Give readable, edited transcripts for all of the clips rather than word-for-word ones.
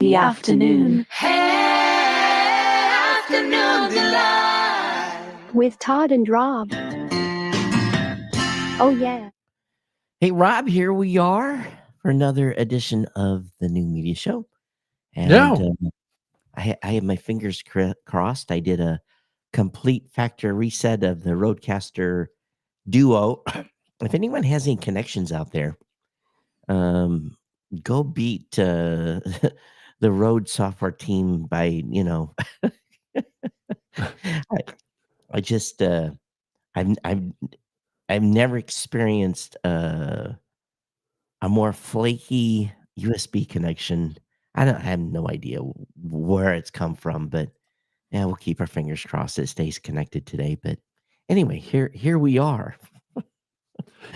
Happy afternoon. Afternoon delight. With Todd and Rob. Oh, yeah. Hey, Rob, here we are for another edition of the New Media Show. And Yeah. I have my fingers crossed. I did a complete factory reset of the Rodecaster Duo. If anyone has any connections out there, go beat the Rode software team by, I just I've never experienced a more flaky USB connection. I have no idea where it's come from, but yeah, we'll keep our fingers crossed it stays connected today. But anyway, here we are.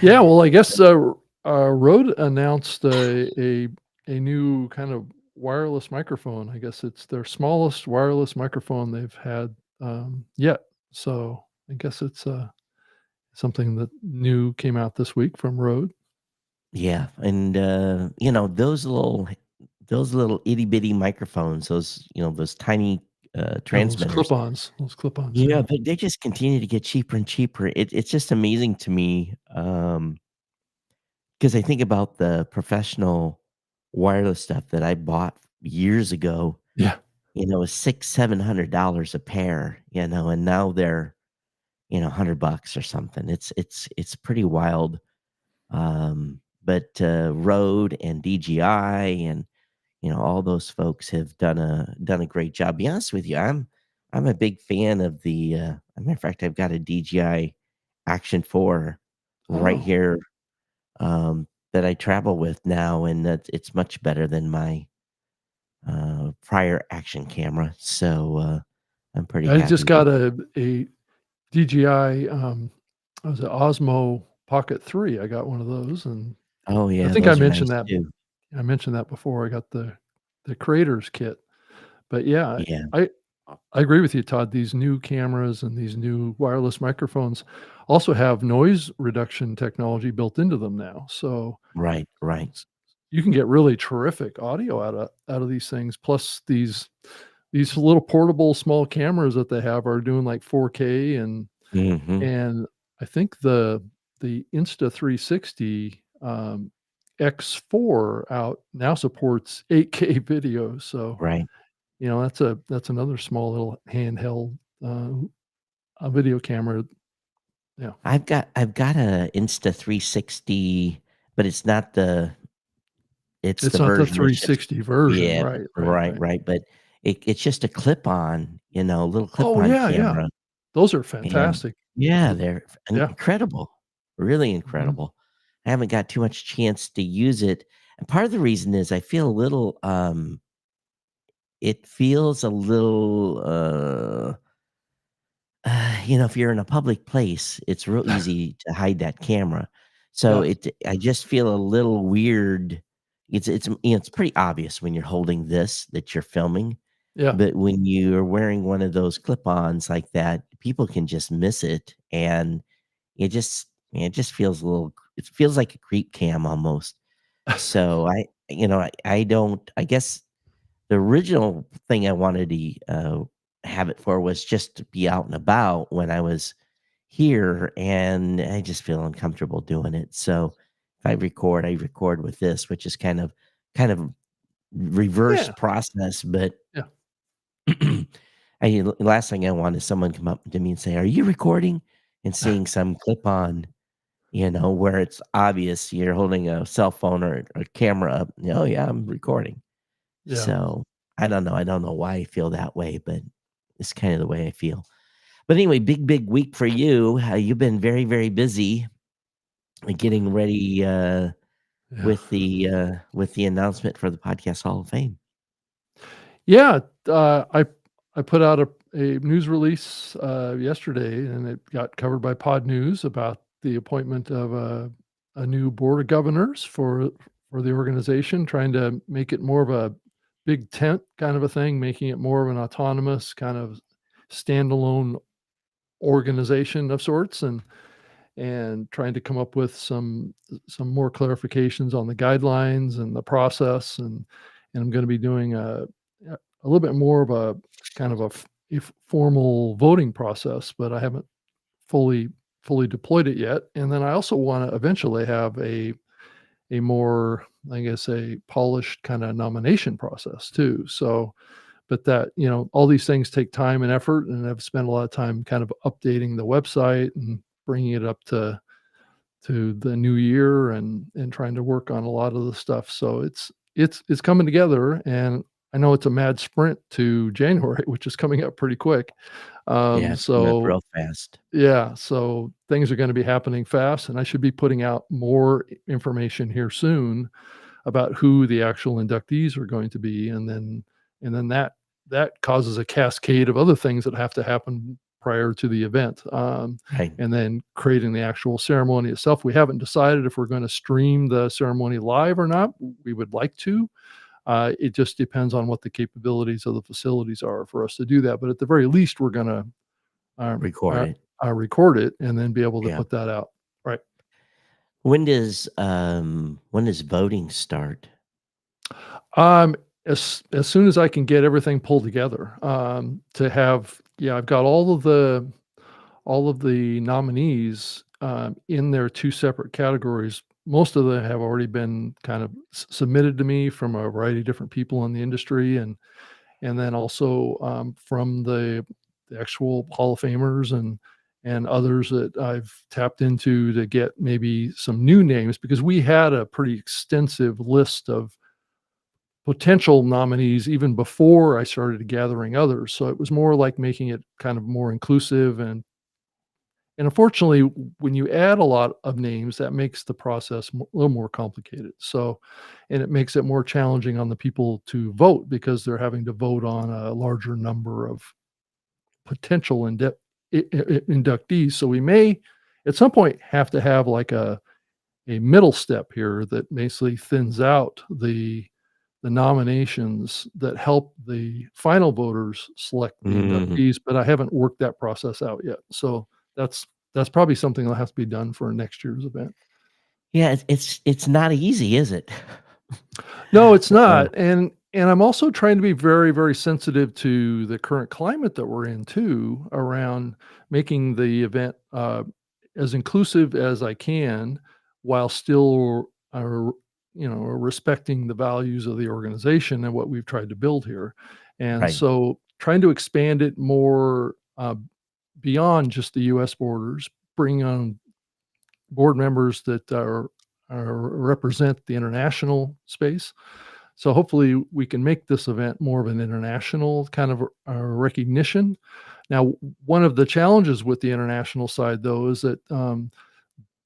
Yeah, well, I guess Rode announced a new kind of wireless microphone. I guess it's their smallest wireless microphone they've had yet. So I guess it's something that new came out this week from Rode. Yeah, and those little itty bitty microphones, those tiny transmitters. Those clip-ons. Yeah, they just continue to get cheaper and cheaper. It's just amazing to me because I think about the professional wireless stuff that I bought years ago. Yeah. It was $600-700 a pair. And now they're $100 or something. It's pretty wild. But Rode and DJI and all those folks have done a great job. Be honest with you, I'm a big fan of the. As a matter of fact, I've got a DJI Action 4 right here that I travel with now, and it's much better than my prior action camera. So I'm pretty. I happy just got a DJI. Was it Osmo Pocket 3? I got one of those, and oh yeah, I think I those are mentioned nice that. too. I mentioned that before. I got the creator's kit, but yeah, Yeah. I agree with you, Todd. These new cameras and these new wireless microphones also have noise reduction technology built into them now. So Right. you can get really terrific audio out of these things. Plus these little portable small cameras that they have are doing like 4K and Mm-hmm. and I think the Insta360 X4 out now supports 8K video. So Right. that's another small little handheld a video camera. Yeah. I've got a Insta360, but it's not the It's the not the version. It's just 360 version. yeah, Right. but it's just a clip-on, little Oh, clip-on yeah. camera. Those are And fantastic. yeah, they're Yeah. incredible. Really incredible. I haven't got too much chance to use it. And part of the reason is I feel a little it feels a little if you're in a public place, it's real easy to hide that camera. So Yes. I just feel a little weird. It's pretty obvious when you're holding this that you're filming, Yeah. but when you're wearing one of those clip-ons like that, people can just miss it, and it just feels a little. It feels like a creep cam almost. So I don't. I guess the original thing I wanted to have it for was just to be out and about when I was here, and I just feel uncomfortable doing it. So if I record with this, which is kind of reverse Yeah. process. But Yeah. last thing I want is someone come up to me and say, "Are you recording?" and seeing some clip on, where it's obvious you're holding a cell phone or a camera up. Oh yeah, I'm recording. Yeah. So I don't know. I don't know why I feel that way, but it's kind of the way I feel. But anyway, big week for you. You've been very, very busy getting ready with the announcement for the Podcast Hall of Fame. Yeah. I put out a news release yesterday, and it got covered by Pod News about the appointment of a new board of governors for the organization, trying to make it more of a big tent kind of a thing, making it more of an autonomous kind of standalone organization of sorts, and trying to come up with some more clarifications on the guidelines and the process, and and I'm going to be doing a little bit more of a kind of a formal voting process, but I haven't fully fully deployed it yet. And then I also want to eventually have a more, I guess, a polished kind of nomination process too. So, but that, all these things take time and effort, and I've spent a lot of time kind of updating the website and bringing it up to the new year, and trying to work on a lot of the stuff. So it's coming together, and I know it's a mad sprint to January, which is coming up pretty quick. Yeah, it's coming up So real fast. yeah, so things are going to be happening fast, and I should be putting out more information here soon about who the actual inductees are going to be, and then that causes a cascade of other things that have to happen prior to the event, Right. and then creating the actual ceremony itself. We haven't decided if we're going to stream the ceremony live or not. We would like to. It just depends on what the capabilities of the facilities are for us to do that. But at the very least, we're going to um, Record uh, it. record it and then be able to Yeah. put that out. Right. When does voting start? Um, as soon as I can get everything pulled together, to have, yeah, I've got all of the nominees in their two separate categories. Most of them have already been kind of submitted to me from a variety of different people in the industry, and then also from the actual Hall of Famers and others that I've tapped into to get maybe some new names, because we had a pretty extensive list of potential nominees even before I started gathering others. So it was more like making it kind of more inclusive, and unfortunately, when you add a lot of names, that makes the process a little more complicated. So, and it makes it more challenging on the people to vote, because they're having to vote on a larger number of potential inductees. So we may at some point have to have like a middle step here that basically thins out the nominations that help the final voters select the Mm. inductees, but I haven't worked that process out yet. So that's that's probably something that'll have to be done for next year's event. Yeah, it's not easy, is it? No, it's Uh, not, and I'm also trying to be very, very sensitive to the current climate that we're in too, around making the event, as inclusive as I can, while still, respecting the values of the organization and what we've tried to build here. And right. so trying to expand it more, beyond just the US borders, bring on board members that represent the international space. So hopefully we can make this event more of an international kind of recognition. Now, one of the challenges with the international side, though, is that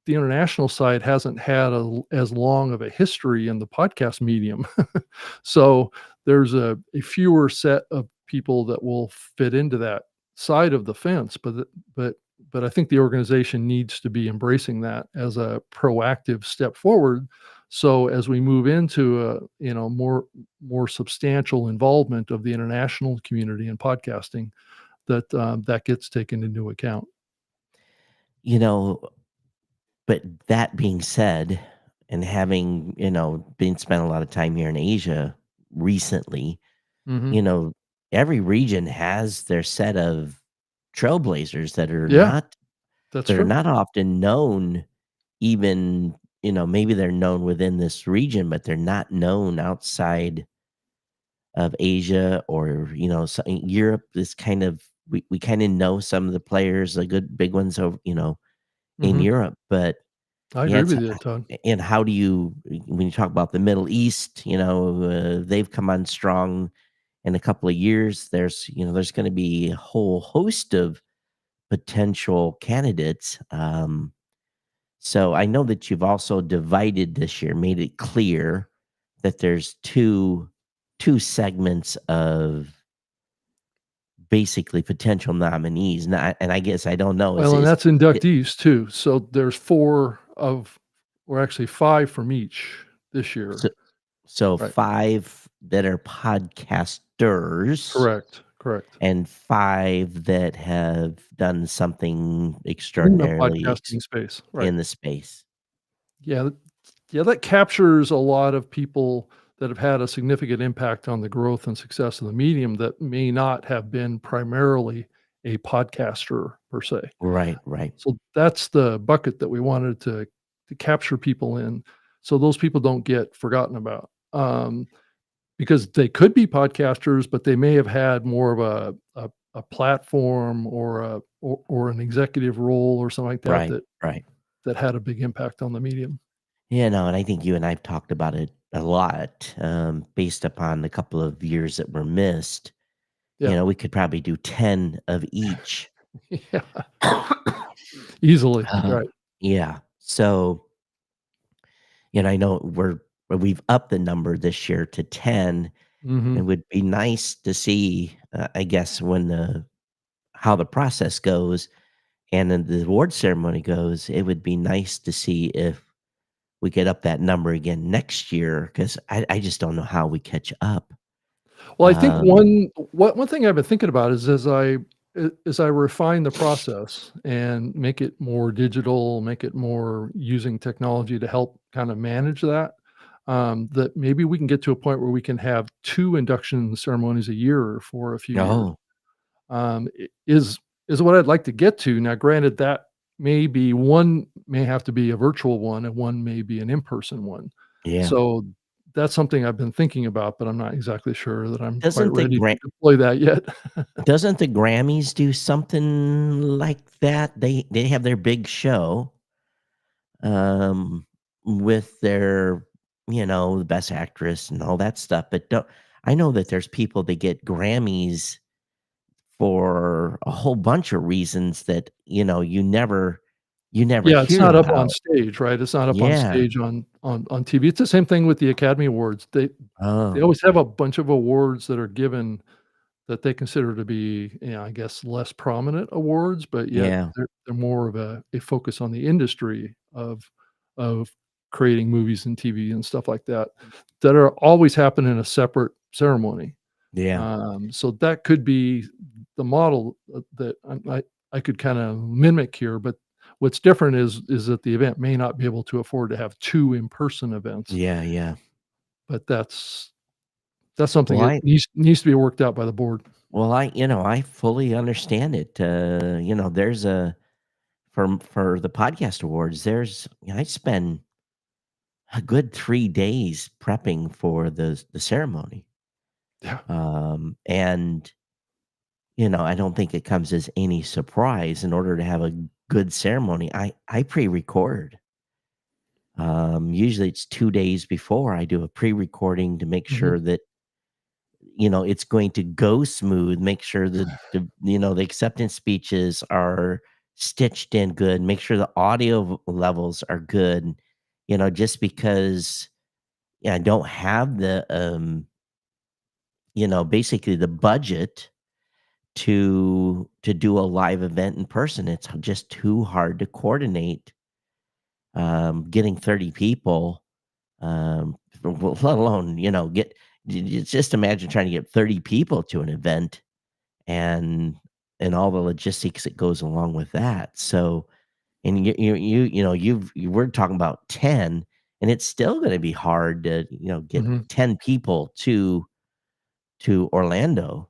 the international side hasn't had as long of a history in the podcast medium. So there's a fewer set of people that will fit into that side of the fence. But I think the organization needs to be embracing that as a proactive step forward. So as we move into a more substantial involvement of the international community in podcasting, that gets taken into account. You know, but that being said, and having, been spent a lot of time here in Asia recently, Hmm. you know, every region has their set of trailblazers that are Yeah, not that's that are true. not often known. Even, maybe they're known within this region, but they're not known outside of Asia, or, Europe is kind of, we kind of know some of the players, the good big ones over, in Hmm. Europe. But I yeah, agree with you, Todd. and how do you, when you talk about the Middle East, they've come on strong in a couple of years. There's going to be a whole host of potential candidates. So I know that you've also divided this year, made it clear that there's two segments of basically potential nominees. Not, and I guess I don't know, Well, and that's it, inductees too. So there's or actually five from each this so, year. so Right. five that are podcasters Correct. Correct. and five that have done something In the extraordinarily podcasting space. Right. in the space. Yeah. Yeah. That captures a lot of people that have had a significant impact on the growth and success of the medium that may not have been primarily a podcaster per se. Right, right, So that's the bucket that we wanted to capture people in, so those people don't get forgotten about. Because they could be podcasters, but they may have had more of a platform or an executive role or something like that right, right. that had a big impact on the medium. Yeah, no, and I think you and I've talked about it a lot, based upon the couple of years that were missed. Yeah. We could probably do 10 of each. Yeah, easily, Uh, right. yeah. So, I know we've upped the number this year to 10. It Mhm. would be nice to see, I guess, when how the process goes and then the award ceremony goes. It would be nice to see if we get up that number again next year because I just don't know how we catch up. Well, I think Um, one thing I've been thinking about is as I refine the process and make it more digital, make it more using technology to help kind of manage that, that maybe we can get to a point where we can have 2 induction ceremonies a year for a few years. oh, Is what I'd like to get to. Now, granted, that one may have to be a virtual one, and one may be an in-person one. yeah. So that's something I've been thinking about, but I'm not exactly sure that I'm quite Doesn't the ready to Gra- deploy that yet. doesn't the Grammys do something like that? They have their big show, um, with their, the best actress and all that stuff. But don't I know that there's people that get Grammys for a whole bunch of reasons that, you never Yeah, it's hear not up on about. stage, right? It's not up on Yeah. stage on TV. It's the same thing with the Academy Awards. They Oh, always have a bunch of awards that are given that they consider to be, I guess, less prominent awards, but yet yeah. they're more of a focus on the industry of creating movies and TV and stuff like that, that are always happen in a separate ceremony. Yeah. So that could be the model that I could kind of mimic here, but what's different is that the event may not be able to afford to have 2 in-person events, Yeah, yeah. but that's something Well, that I needs to be worked out by the board. I fully understand it. There's a for the podcast awards, I spend a good 3 days prepping for the ceremony. Yeah. And I don't think it comes as any surprise in order to have a good ceremony. I pre-record. Usually it's 2 days before I do a pre-recording to make Mhm. sure that it's going to go smooth, make sure that the acceptance speeches are stitched in good, make sure the audio levels are good, just because I don't have basically the budget to do a live event in person. It's just too hard to coordinate, getting 30 people, well, let alone, just imagine trying to get 30 people to an event and all the logistics that goes along with that. So, and we're talking about 10, and it's still going to be hard to get Mhm. 10 people to Orlando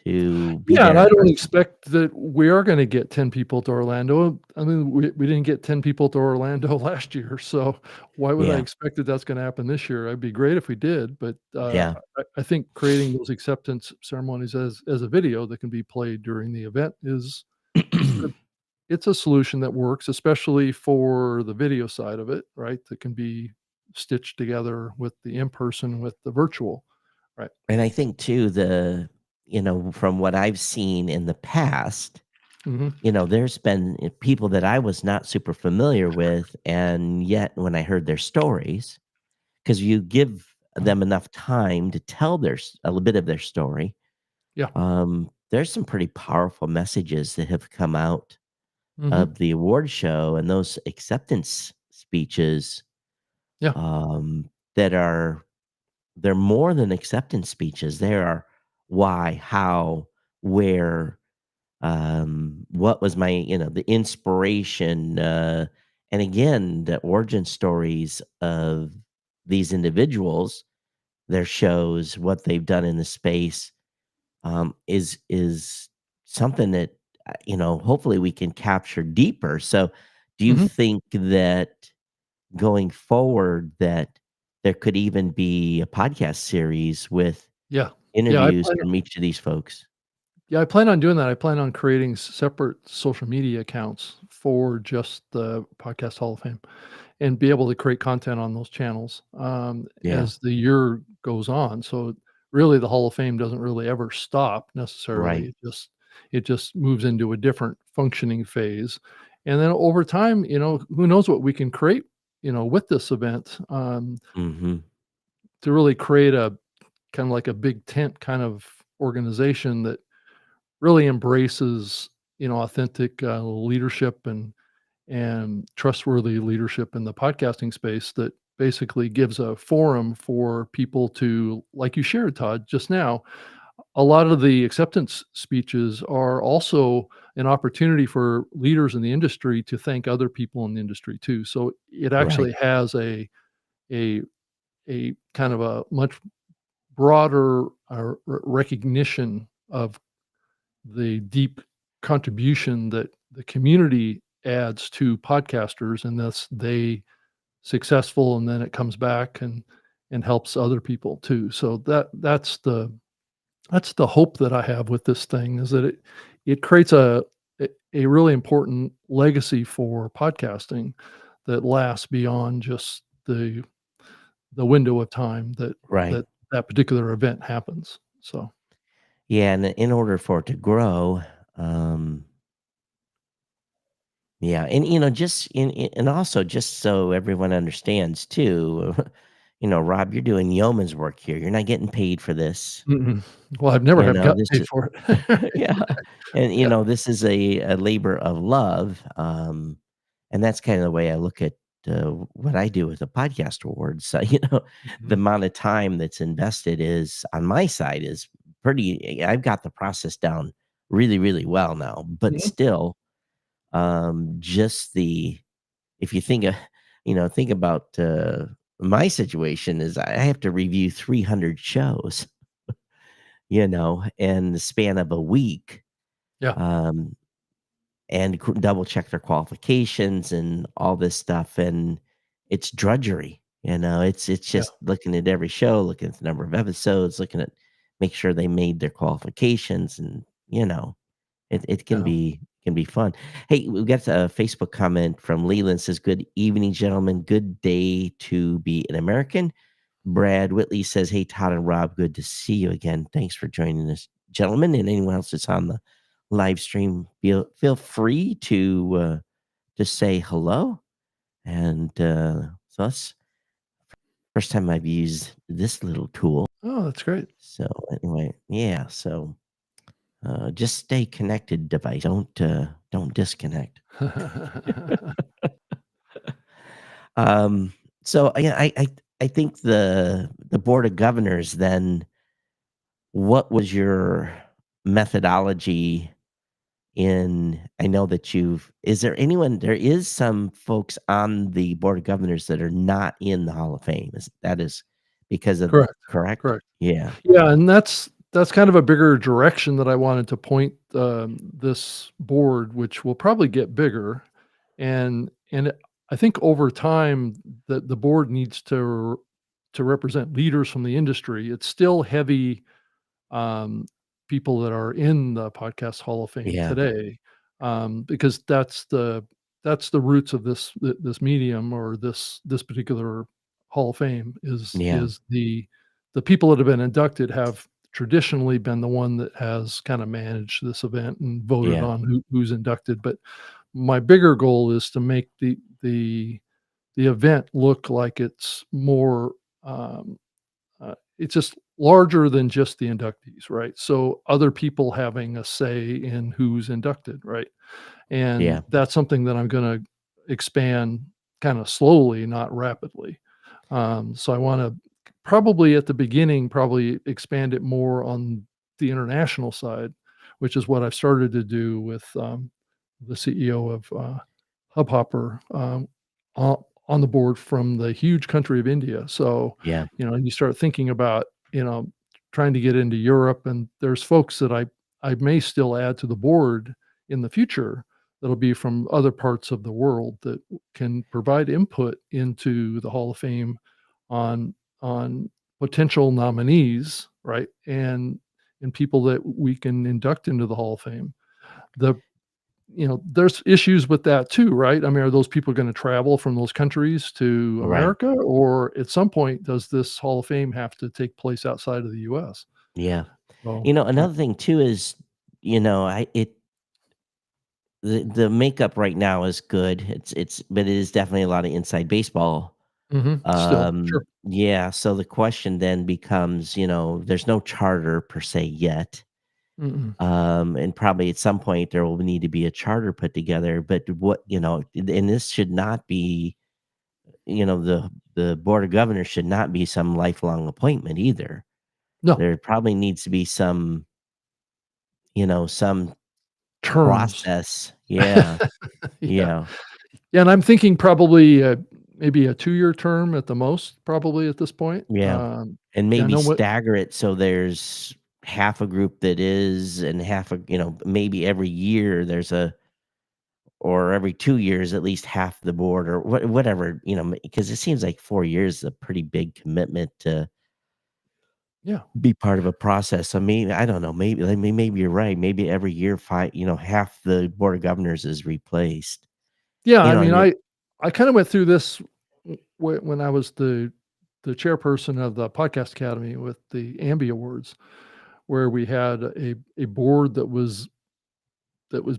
to be Yeah, there and in I don't person. expect that we are gonna get 10 people to Orlando. I mean, we didn't get 10 people to Orlando last year, so why would I Yeah, expect that that's gonna happen this year? It'd be great if we did, but, yeah, I think creating those acceptance ceremonies as a video that can be played during the event is a it's a solution that works, especially for the video side of it, right? That can be stitched together with the in-person, with the virtual, right? and I think too from what I've seen in the past, Mhm. there's been people that I was not super familiar with, and yet when I heard their stories, because you give them enough time to tell a little bit of their story, Yeah. there's some pretty powerful messages that have come out Mhm. of the award show and those acceptance speeches, Yeah. that they're more than acceptance speeches. They are why, how, where, what was my, the inspiration, and again, the origin stories of these individuals their shows, what they've done in the space, is something that hopefully we can capture deeper. So, do you Mhm. think that going forward that there could even be a podcast series with Yeah. Yeah, I interviews plan from each of these folks? Yeah, I plan on doing that. I plan on creating separate social media accounts for just the Podcast Hall of Fame and be able to create content on those channels, Yeah, as the year goes on. So really the Hall of Fame doesn't really ever stop right. necessarily. It just moves into a different functioning phase. And then over time, who knows what we can create, with this event, Mhm. to really create a kind of like a big tent kind of organization that really embraces, authentic, leadership and trustworthy leadership in the podcasting space that basically gives a forum for people to, like you shared, Todd, just now. A lot of the acceptance speeches are also an opportunity for leaders in the industry to thank other people in the industry too. So it Right, actually has a a kind of a much broader recognition of the deep contribution that the community adds to podcasters, and thus they successful, and then it comes back and helps other people too. So that's the hope that I have with this thing, is that it creates a really important legacy for podcasting that lasts beyond just the window of time that right. that particular event happens. So Yeah, and in order for it to grow, um, yeah, and just and also just so everyone understands too, Rob, you're doing yeoman's work here. You're not getting paid for this. mm-mm. Well, I've never have got This paid is for it. yeah, and Yeah. this is a labor of love, and that's kind of the way I look at what I do with the podcast awards. So, the Mhm. amount of time that's invested is on my side is pretty. I've got the process down really, really well now, but Mhm. still, just the if you think about my situation is I have to review 300 shows, in the span of a week. Yeah. Um, and double check their qualifications and all this stuff, and it's drudgery. It's Yeah. just looking at every show, looking at the number of episodes, looking at make sure they made their qualifications, and it Yeah. can be fun. Hey, we got a Facebook comment from Leland, says, "Good evening, gentlemen. Good day to be an American." Brad Whitley says, "Hey, Todd and Rob, good to see you again. Thanks for joining us, gentlemen, and anyone else that's on the live stream. Feel free to say hello." And so that's first time I've used this little tool. Oh, that's great. So anyway, yeah. So just stay connected, device. Don't disconnect. Um, so I think the board of governors then, what was your methodology in I know that you've is there anyone there is some folks on the board of governors that are not in the Hall of Fame. Is because of Correct. correct? Correct. Yeah. Yeah, and that's kind of a bigger direction that I wanted to point, this board, which will probably get bigger, and I think over time that the board needs to represent leaders from the industry. It's still heavy, um, people that are in the Podcast Hall of Fame Yeah. today, because that's the roots of this medium, or this particular Hall of Fame is Yeah. is the people that have been inducted have traditionally been the one that has kind of managed this event and voted Yeah. on who's inducted. But my bigger goal is to make the event look like it's more, it's just larger than just the inductees, right? So other people having a say in who's inducted, right? And Yeah. that's something that I'm gonna expand kind of slowly, not rapidly. So I wanna probably at the beginning, probably expand it more on the international side, which is what I've started to do with, the CEO of, Hubhopper, on the board from the huge country of India. So, Yeah. you start thinking about, trying to get into Europe, and there's folks that I may still add to the board in the future that'll be from other parts of the world that can provide input into the Hall of Fame on potential nominees, right? And people that we can induct into the Hall of Fame. The there's issues with that too, right? I mean, are those people gonna travel from those countries to Right. America, or at some point, does this Hall of Fame have to take place outside of the US? Yeah. So, yeah. Another thing too is, I it the makeup right now is good. But it is definitely a lot of inside baseball. Mhm. Still, sure. Yeah, so the question then becomes, there's no charter per se yet. Mm-mm. And probably at some point there will need to be a charter put together, but and this should not be, the board of governors should not be some lifelong appointment either. No, There probably needs to be some terms. process. Yeah. Yeah. Yeah. Yeah, and I'm thinking probably, maybe a 2-year term at the most, probably at this point. Yeah. And Yeah, I maybe know what. stagger it so there's half a group that is and half maybe every year there's or every 2 years at least half the board or whatever, because it seems like 4 years is a pretty big commitment to Yeah. be part of a process. So maybe I don't know, maybe you're right. Maybe every year half the board of governors is replaced. Yeah, I mean, And it I kinda went through this when I was the chairperson of the Podcast Academy with the Ambie Awards, where we had a board that was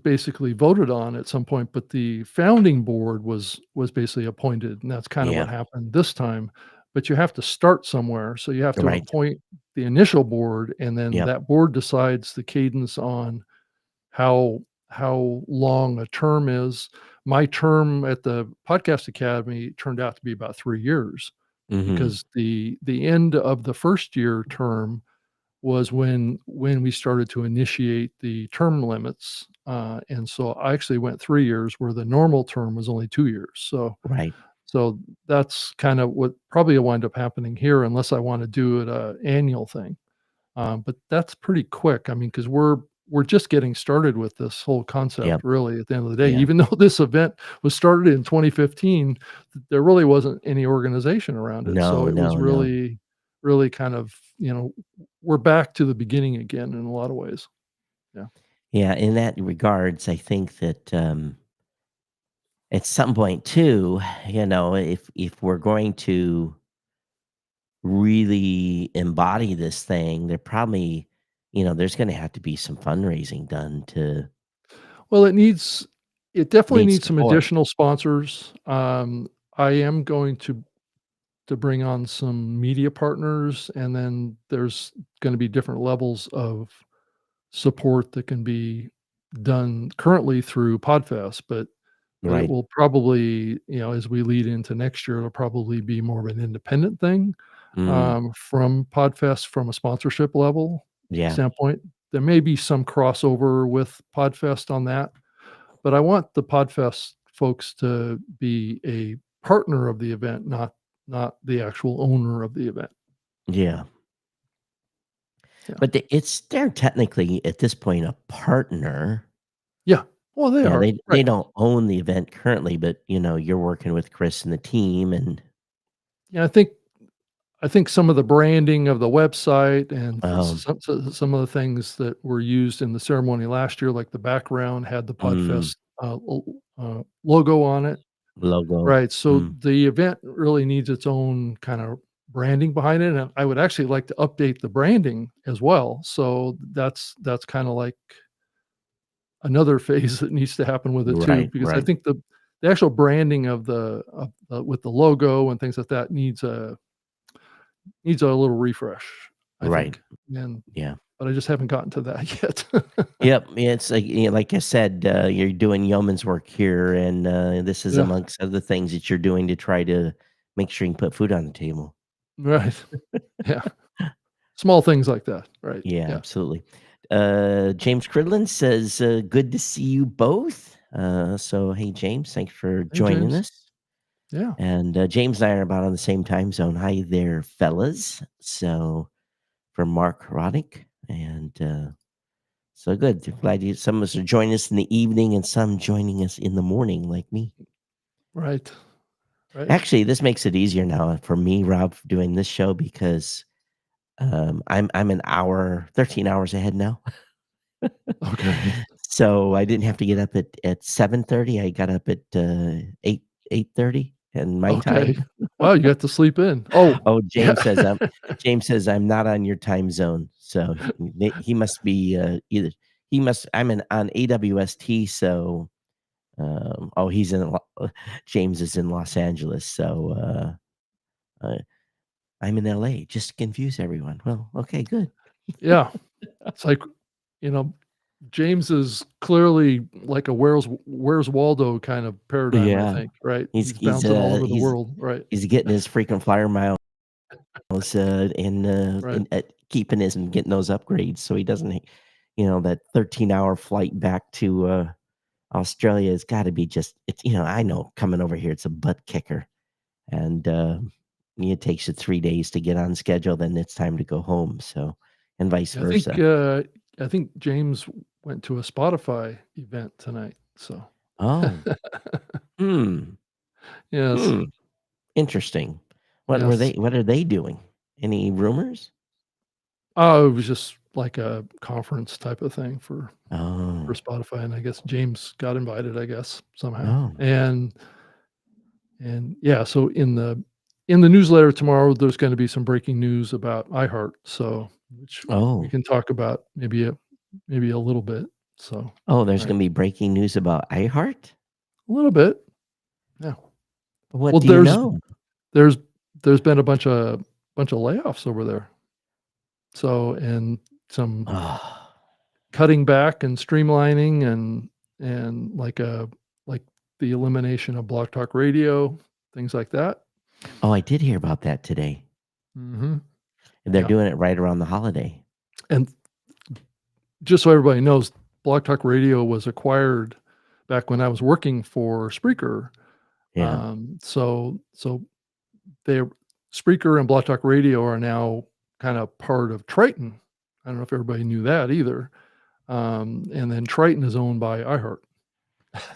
basically voted on at some point, but the founding board was basically appointed, and that's kinda Yeah, what happened this time. But you have to start somewhere, so you have to right. appoint the initial board, and then Yep. that board decides the cadence on how long a term is. My term at the Podcast Academy turned out to be about 3 years Mhm. because the end of the first year term was when we started to initiate the term limits, and so I actually went 3 years where the normal term was only 2 years. Right. So that's kind of what probably will wind up happening here unless I wanna do it a annual thing. But that's pretty quick. I mean, because we're just getting started with this whole concept Yep. really at the end of the day. Yeah. Even though this event was started in 2015, there really wasn't any organization around it. So No, it was no, no. really, really kind of, we're back to the beginning again in a lot of ways. Yeah. Yeah, in that regards, I think that, at some point too, if we're going to really embody this thing, there's gonna have to be some fundraising done to Well, it definitely need needs some support. additional sponsors. I am going to bring on some media partners, and then there's going to be different levels of support that can be done currently through Podfest, but it Right. will probably, as we lead into next year, it'll probably be more of an independent thing Mm, from Podfest from a sponsorship level yeah. standpoint. There may be some crossover with Podfest on that, but I want the Podfest folks to be a partner of the event, not the actual owner of the event. Yeah. Yeah. But they're technically, at this point, a partner. Yeah. Well, they Yeah, are. they Right. don't own the event currently, but, you're working with Chris and the team and Yeah, I think some of the branding of the website and um, some of the things that were used in the ceremony last year, like the background had the mm, Podfest, logo on it. logo. Right, so Mm, the event really needs its own kind of branding behind it, and I would actually like to update the branding as well. So that's kinda like another phase that needs to happen with it too, right, because I right, think the actual branding with the logo and things like that needs a little refresh, I right. think, and Yeah. but I just haven't gotten to that yet. Yep, yeah, it's like, like I said, you're doing yeoman's work here, and, this is Yeah, amongst other things that you're doing to try to make sure you can put food on the table. right. Yeah, small things like that, right, Yeah, yeah. absolutely. James Cridlin says, "Good to see you both." So, hey, James, thanks for Hey, joining James. us. Yeah. And James and I are about on the same time zone. Hi there, fellas. So from Mark Roddick. And so good. Glad some of us are joining us in the evening and some joining us in the morning like me. Right. Right. Actually, this makes it easier now for me, Rob, doing this show because I'm an hour, 13 hours ahead now. Okay. So I didn't have to get up at 7:30. I got up at 8:30 and my Okay. time. Wow, you got to sleep in. Oh, Oh, yeah. James says I'm not on your time zone. So he must be either I'm on AWST. So he's James is in Los Angeles. So I'm in LA. Just to confuse everyone. Well, okay, good. Yeah. It's like, you know, James is clearly like a Where's Waldo kind of paradigm, I Yeah, think, right? he's He's he's bouncing all over the he's world, right? he's getting his frequent flyer miles Right. and keeping his and getting those upgrades so he doesn't, that 13-hour flight back to Australia has got to be I know coming over here it's a butt kicker, and it takes you 3 days to get on schedule, then it's time to go home. So, and vice Yeah, versa. I think James went to a Spotify event tonight. So Oh, hmm, yes, hmm. Interesting. yes. What are they doing? Any rumors? Oh, it was just like a conference type of thing for Oh, Spotify, and I guess James got invited, I guess, somehow. oh, And yeah, so in the newsletter tomorrow, there's gonna be some breaking news about iHeart, so which we oh, can talk about maybe a little bit. So, oh, there's right. going to be breaking news about iHeart? A little bit, yeah. What Well, do you know? there's there's been a bunch of layoffs over there. So, and some Oh, cutting back and streamlining and like the elimination of Block Talk Radio, things like that. oh, I did hear about that today. Mhm. They're Yeah. doing it right around the holiday. And just so everybody knows, Block Talk Radio was acquired back when I was working for Spreaker. Yeah. So they Spreaker and Block Talk Radio are now kind of part of Triton. I don't know if everybody knew that either. And then Triton is owned by iHeart.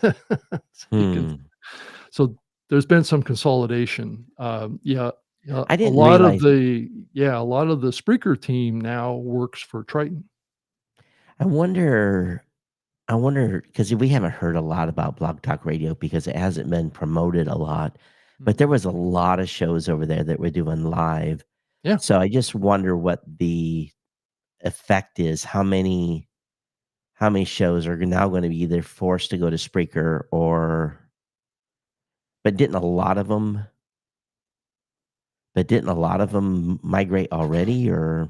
So you can Hmm. so there's been some consolidation. Yeah, yeah, I didn't realize. a lot of the Spreaker team now works for Triton. I wonder. I wonder because we haven't heard a lot about Blog Talk Radio because it hasn't been promoted a lot. But there Mhm. was a lot of shows over there that we're doing live. Yeah. So I just wonder what the effect is. How many shows are now going to be either forced to go to Spreaker or but didn't a lot of them migrate already or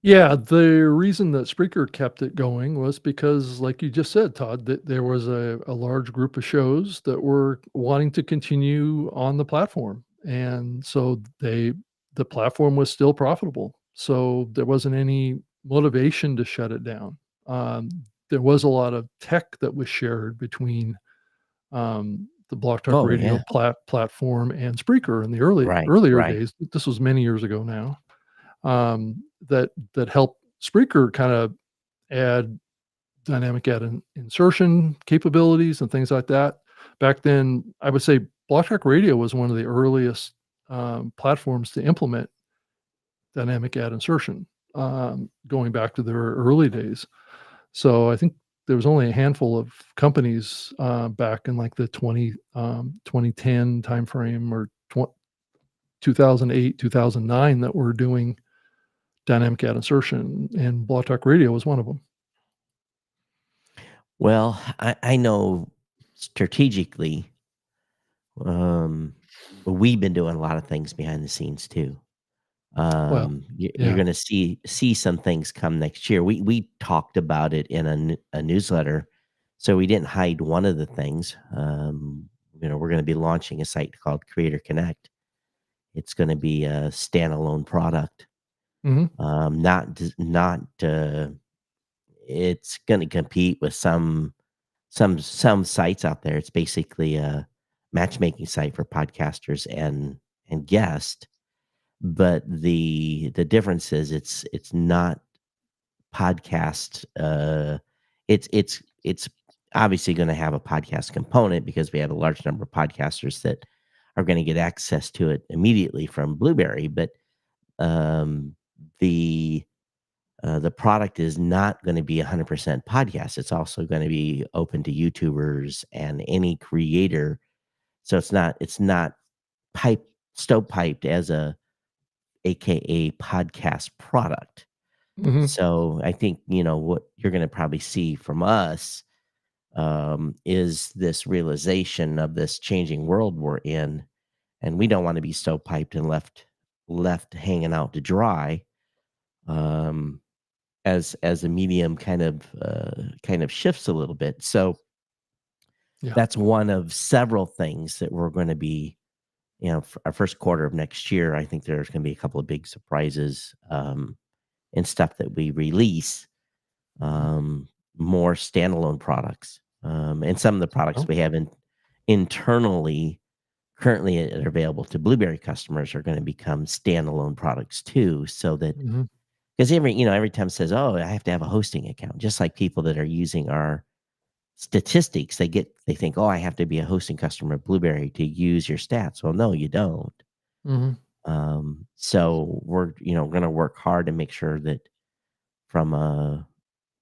Yeah, the reason that Spreaker kept it going was because, like you just said, Todd, that there was a large group of shows that were wanting to continue on the platform. And so the platform was still profitable. So there wasn't any motivation to shut it down. Um, there was a lot of tech that was shared between the Block Talk Oh, Radio yeah. platform and Spreaker in the Right, earlier right. days. This was many years ago now, that help Spreaker kind of add dynamic insertion capabilities and things like that. Back then, I would say Block Talk Radio was one of the earliest platforms to implement dynamic ad insertion, going back to their early days. So I think there was only a handful of companies back in like the 2010 timeframe or 2008, 2009 that were doing dynamic ad insertion, and Blog Talk Radio was one of them. Well, I know strategically, um, we've been doing a lot of things behind the scenes too. Well, You're yeah. gonna see some things come next year. We talked about it in a newsletter, so we didn't hide one of the things. We're gonna be launching a site called Creator Connect. It's gonna be a standalone product. Mhm. Not it's gonna compete with some sites out there. It's basically matchmaking site for podcasters and guests. But the difference is it's not podcast. It's obviously going to have a podcast component because we have a large number of podcasters that are going to get access to it immediately from Blueberry. But um, the the product is not going to be 100% podcast. It's also going to be open to YouTubers and any creator. So it's not pipe stovepiped as a AKA podcast product. Mhm. So I think, what you're going to probably see from us is this realization of this changing world we're in, and we don't want to be stovepiped and left hanging out to dry. Um, as a medium kind of shifts a little bit. So Yeah. that's one of several things that we're going to be, for our first quarter of next year. I think there's going to be a couple of big surprises and stuff that we release, Mhm. more standalone products, and some of the products Oh. we have internally currently are available to Blueberry customers are going to become standalone products too, so that Mhm. because every time it says, "Oh, I have to have a hosting account," just like people that are using our statistics, they think, "Oh, I have to be a hosting customer of Blueberry to use your stats." Well, no, you don't. Mhm. So we're going to work hard to make sure that from a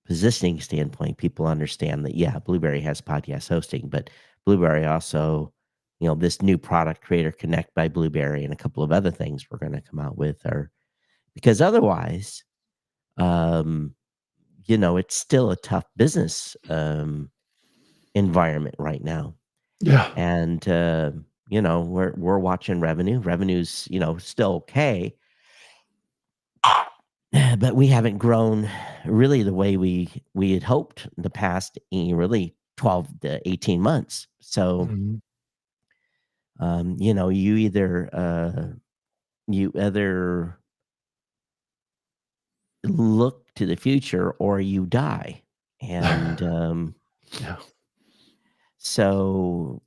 positioning standpoint, people understand that yeah, Blueberry has podcast hosting, but Blueberry also, this new product, Creator Connect by Blueberry, and a couple of other things we're going to come out with are because otherwise, um, it's still a tough business environment right now. Yeah. And we're watching revenue. Revenue's, still okay, but we haven't grown really the way we had hoped the past really 12 to 18 months. So, Mhm. you either look to the future or you die. And Yeah. so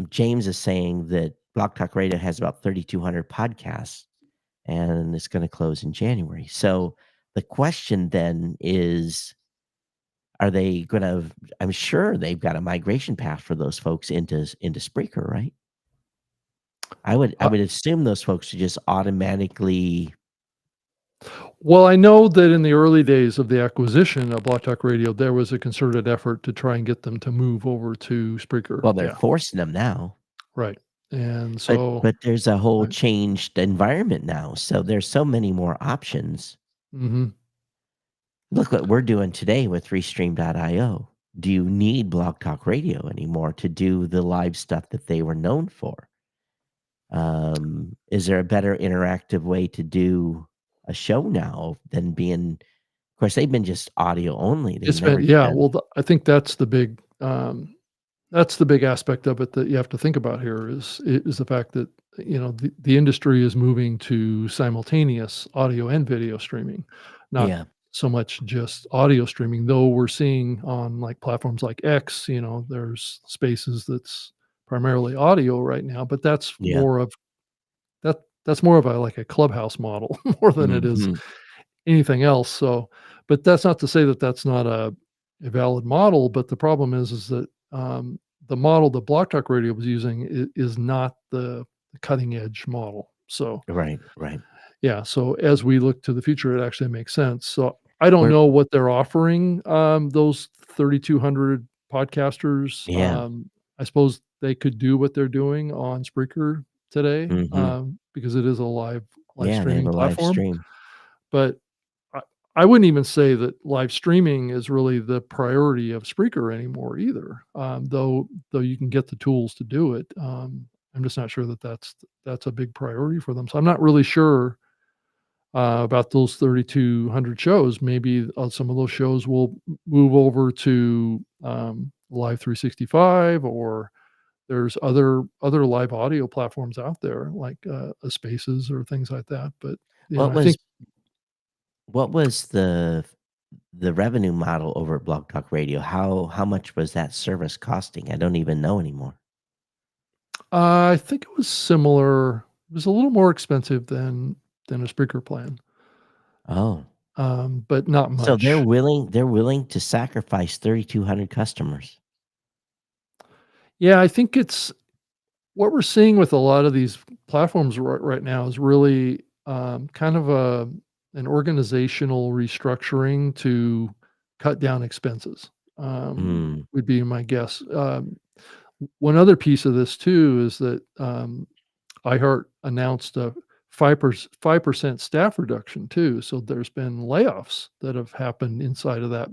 James is saying that Block Talk Radio has about 3,200 podcasts and it's going to close in January. So the question then is, are they going to? I'm sure they've got a migration path for those folks into Spreaker, right? I Uh, would assume those folks would just automatically. well, I know that in the early days of the acquisition of Block Talk Radio, there was a concerted effort to try and get them to move over to Spreaker. Well, they're Yeah. forcing them now, Right. And but so but there's a whole I changed environment now. So there's so many more options. Mhm. Look what we're doing today with Restream.io. Do you need Blog Talk Radio anymore to do the live stuff that they were known for? Is there a better interactive way to do a show now than being? Of course, they've been just audio only. They've It's been never yeah, done. well, I think that's the big aspect of it that you have to think about here is the fact that, the industry is moving to simultaneous audio and video streaming, not Yeah, so much just audio streaming, though we're seeing on, like, platforms like X, there's spaces that's primarily audio right now, but yeah. that's more of a, like, a Clubhouse model more than it is Mhm. anything else, so but that's not to say that that's not a valid model, but the problem is that, the model that Block Talk Radio was using is not the cutting edge model, so, Right, right. yeah, so as we look to the future, it actually makes sense, so I don't We're know what they're offering, those 3,200 podcasters, yeah. I suppose they could do what they're doing on Spreaker today, Mhm. because it is a live Yeah, they have streaming a live platform, stream. but I I wouldn't even say that live streaming is really the priority of Spreaker anymore either, though you can get the tools to do it, I'm just not sure that that's a big priority for them, so I'm not really sure, about those 3,200 shows. Maybe, some of those shows will move over to, Live 365, or there's other live audio platforms out there like, Spaces or things like that, but, What I think was what was the revenue model over at Blog Talk Radio? How much was that service costing? I don't even know anymore. I think it was similar. It was a little more expensive than a Spreaker plan, Oh, but not so much. they're willing to sacrifice 3,200 customers. Yeah, I think it's what we're seeing with a lot of these platforms right now is really kind of an organizational restructuring to cut down expenses. Mm, Would be my guess. One other piece of this too is that iHeart announced a 5% staff reduction too. So there's been layoffs that have happened inside of that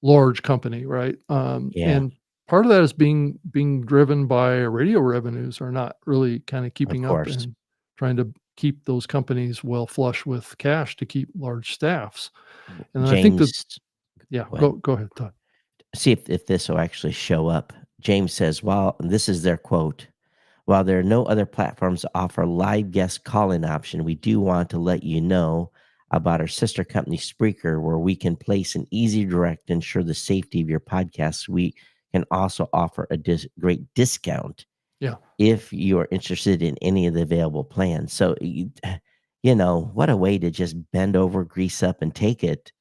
large company, right? yeah, And part of that is being driven by radio revenues are not really kind of of keeping up course. and trying to keep those companies well flush with cash to keep large staffs. And I think that James, yeah, go ahead. go ahead, Todd. See if this will actually show up. James says, while this is their quote, while there are no other platforms that offer live guest call-in option, we do want to let you know about our sister company Spreaker, where we can place an easy direct to ensure the safety of your podcasts. We can also offer a great discount Yeah. if you are interested in any of the available plans. So you know, what a way to just bend over, grease up, and take it.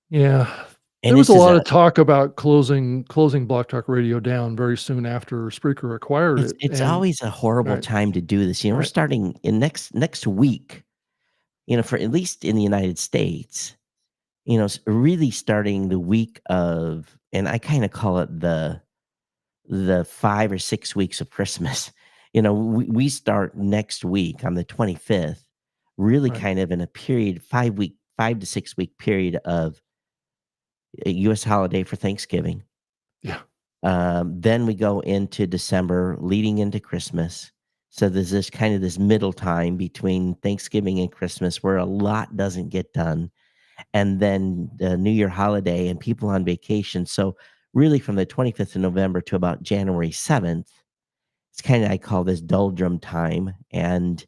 Yeah. And There was a this is lot a of talk about closing Block Talk Radio down very soon after Spreaker acquired it. it's And always a horrible right, time to do this. You know, we're right, starting in next week, you know, for at least in the United States, you know, really starting the week of, and I kind of call it the 5 or 6 weeks of Christmas. You know, we start next week on the 25th, really right. kind of in a period, 5 to 6 week period of a US holiday for Thanksgiving. Yeah. Then we go into December, leading into Christmas. So there's this kind of this middle time between Thanksgiving and Christmas where a lot doesn't get done, and then the New Year holiday and people on vacation. So really, from the 25th of November to about January 7th, it's kind of I call this doldrum time, and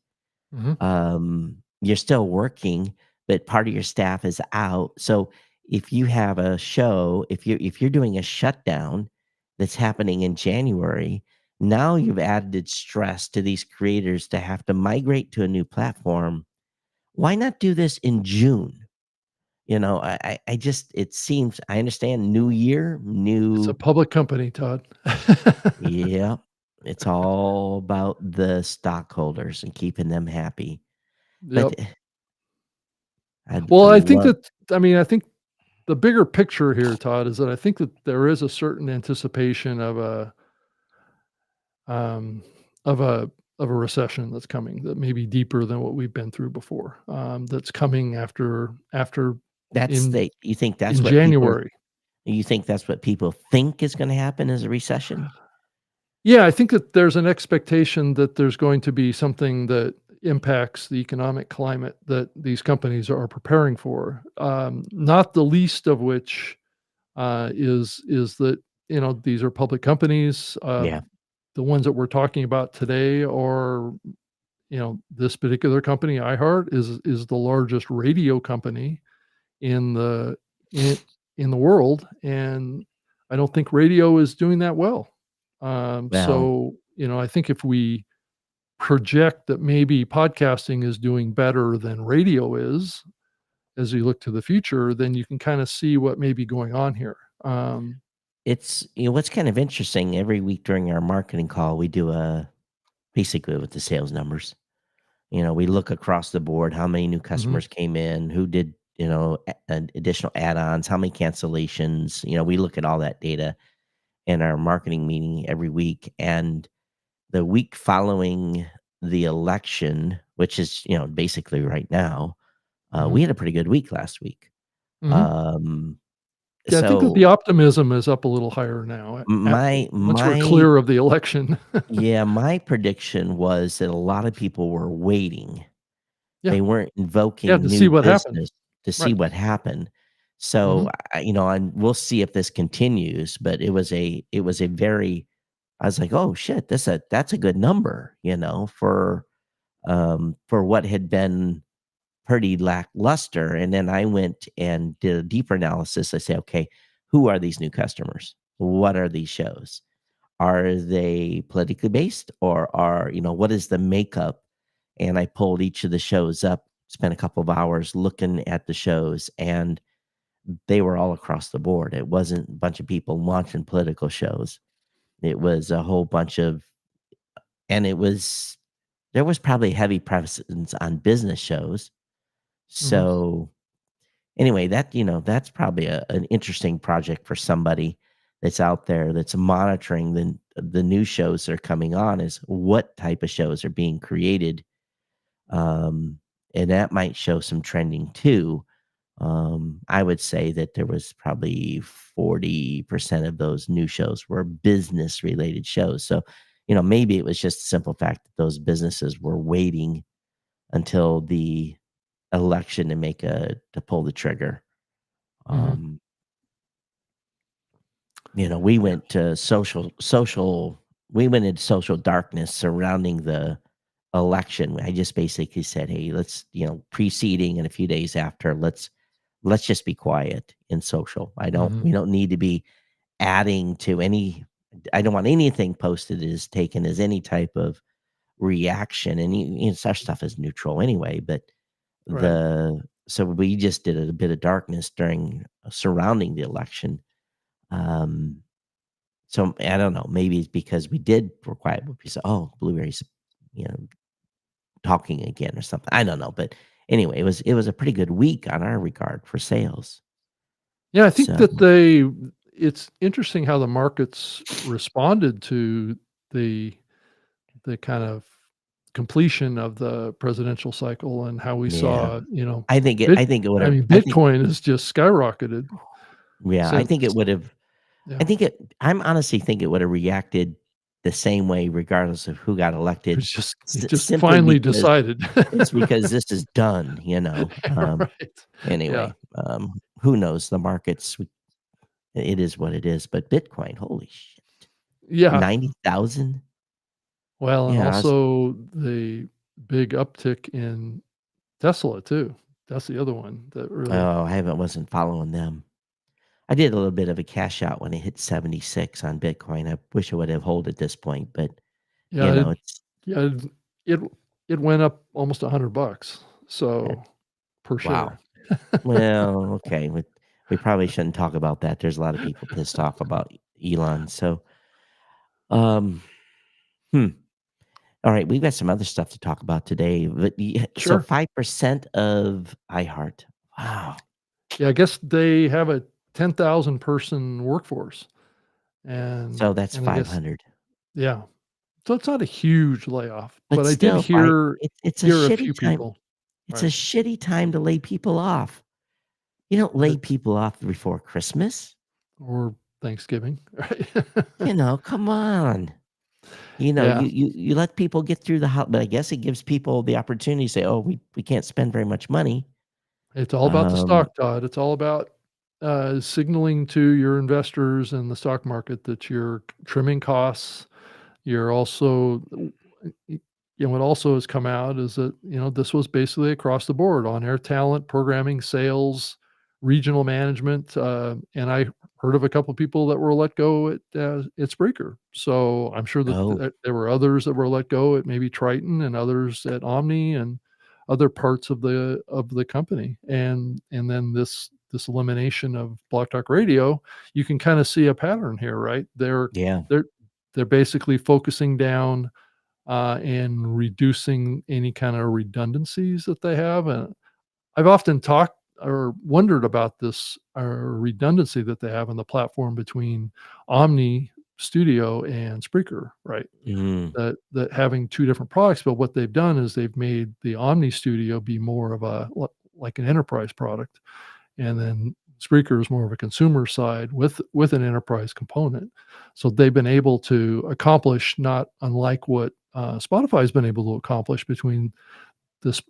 Mhm. you're still working, but part of your staff is out. So if you have a show, if you're doing a shutdown that's happening in January, now you've added stress to these creators to have to migrate to a new platform. Why not do this in June? You know, I just it seems I understand new year, It's a new public company, Todd. yeah. It's all about the stockholders and keeping them happy. But Yep. I'd Well, I think love that I think the bigger picture here, Todd, is that I think that there is a certain anticipation um, of a of a recession that's coming that may be deeper than what we've been through before. That's coming after that's in the you think that's in what people January. you think that's what people think is gonna happen as a recession? Yeah, I think that there's an expectation that there's going to be something that impacts the economic climate that these companies are preparing for. Not the least of which is that these are public companies. Yeah. The ones that we're talking about today are this particular company, iHeart, is the largest radio company in the in in the world, and I don't think radio is doing that well. Well, So I think if we project that maybe podcasting is doing better than radio is as you look to the future, then you can kind of see what may be going on here. it's what's kind of interesting, every week during our marketing call, we do a basically with the sales numbers. You know, we look across the board, how many new Mhm. customers came in, who did, additional add-ons, how many cancellations. You know, we look at all that data in our marketing meeting every week. And the week following the election, which is, basically right now, we Mhm. had a pretty good week last week. Mhm. Um, Yeah, I think that the so optimism is up a little higher now my once we're my clear of the election. yeah, my prediction was that a lot of people were waiting. Yeah. They weren't Yeah, invoking to see new what happened. business to see Right. what happened. So, Mhm. and we'll see if this continues, but it was a very I was like, "Oh shit, that's a good number," for what had been pretty lackluster. And then I went and did a deeper analysis. I say, "Okay, who are these new customers? What are these shows?" are they politically based, or what is the makeup? And I pulled each of the shows up, spent a couple of hours looking at the shows, and they were all across the board. It wasn't a bunch of people launching political shows. It was a whole bunch of, and there was probably heavy presence on business shows. Mhm. So anyway, that's probably an interesting project for somebody that's out there that's monitoring the new shows that are coming on, is what type of shows are being created. Um, and that might show some trending too. I would say that there was probably 40% of those new shows were business related shows. So, maybe it was just the simple fact that those businesses were waiting until the election to pull the trigger. Mhm. Um, we Yeah. went to we went into social darkness surrounding the election. I just basically said, hey, let's, preceding and a few days after, let's just be quiet in social. Mhm. We don't need to be adding to any. I don't want anything posted as taken as any type of reaction. And our stuff is neutral anyway, but Right. so we just did a bit of darkness during surrounding the election. Um, so I don't know. Maybe it's because we're quiet. We said, "Oh, blueberries, you know, talking again or something." I don't know, but anyway, it was a pretty good week on our regard for sales. Yeah, I think So that it's interesting how the markets responded to the the kind of completion of the presidential cycle and how we yeah, saw, I think it. bit I think it would I have. mean, Bitcoin has just skyrocketed Yeah, I since. think it would have. Yeah, I'm honestly think it would have reacted the same way, regardless of who got elected, it just simply finally because decided. this is done. Right. Yeah. Anyway, who knows? The markets, it is what it is. But Bitcoin, holy shit, Yeah. 90,000. Well, and Yeah. also the big uptick in Tesla too. That's the other one that really. Oh, wasn't following them. I did a little bit of a cash out when it hit 76 on Bitcoin. I wish I would have hold at this point, but Yeah, it's yeah, it it went up almost $100, uh, so per wow. share. Well, okay. We probably shouldn't talk about that. There's a lot of people pissed off about Elon. So, um, hmm. All right, we've got some other stuff to talk about today. But so Sure. 5% of iHeart. Wow. Yeah, I guess they have a 10,000 person workforce, So that's and I guess, 500. yeah. So it's not a huge layoff, But but I did still, it's a hear a shitty few time. people. It's a Right. shitty time to lay people off. You don't lay That's people off before Christmas. or Thanksgiving, right? Come on. Yeah, You let people get through but I guess it gives people the opportunity to say, "Oh, we can't spend very much money." it's all about the Um, stock, Todd. It's all about, signaling to your investors in the stock market that you're trimming costs. You're also what also has come out is that, this was basically across the board: on-air talent, programming, sales, regional management, and I heard of a couple of people that were let go at Spreaker. So I'm sure that oh, there were others that were let go at maybe Triton and others at Omni and other parts of the company. And then this elimination of Block Talk Radio, you can kind of see a pattern here, right? yeah. They're they're basically focusing down and reducing any kind of redundancies that they have. And I've often talked or wondered about this redundancy that they have in the platform between Omni Studio and Spreaker, right? Mm, That having two different products, but what they've done is they've made the Omni Studio be more of like an enterprise product, and then Spreaker is more of a consumer side with an enterprise component. So they've been able to accomplish, not unlike what Spotify's been able to accomplish between this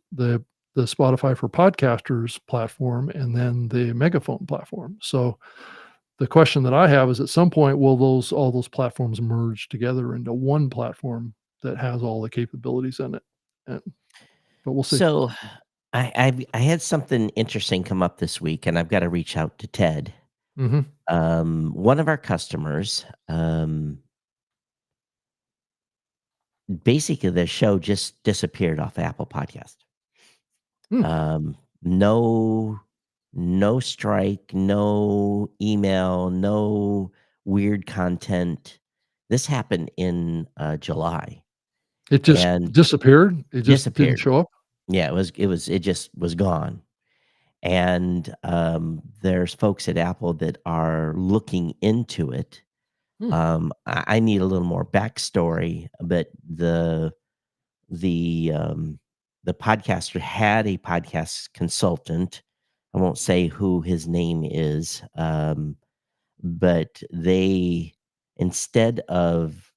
the Spotify for podcasters platform and then the Megaphone platform. So the question that I have is, at some point, will all those platforms merge together into one platform that has all the capabilities in it? And, but we'll see. so I had something interesting come up this week, and I've got to reach out to Ted. Hmm. One of our customers, basically the show just disappeared off Apple Podcast. Hmm. No, no strike, no email, no weird content. This happened in July It just and disappeared? It just didn't disappeared. show up? Yeah, it just was gone. And there's folks at Apple that are looking into it. Hmm. I need a little more backstory, but the the podcaster had a podcast consultant. I won't say who his name is, but instead of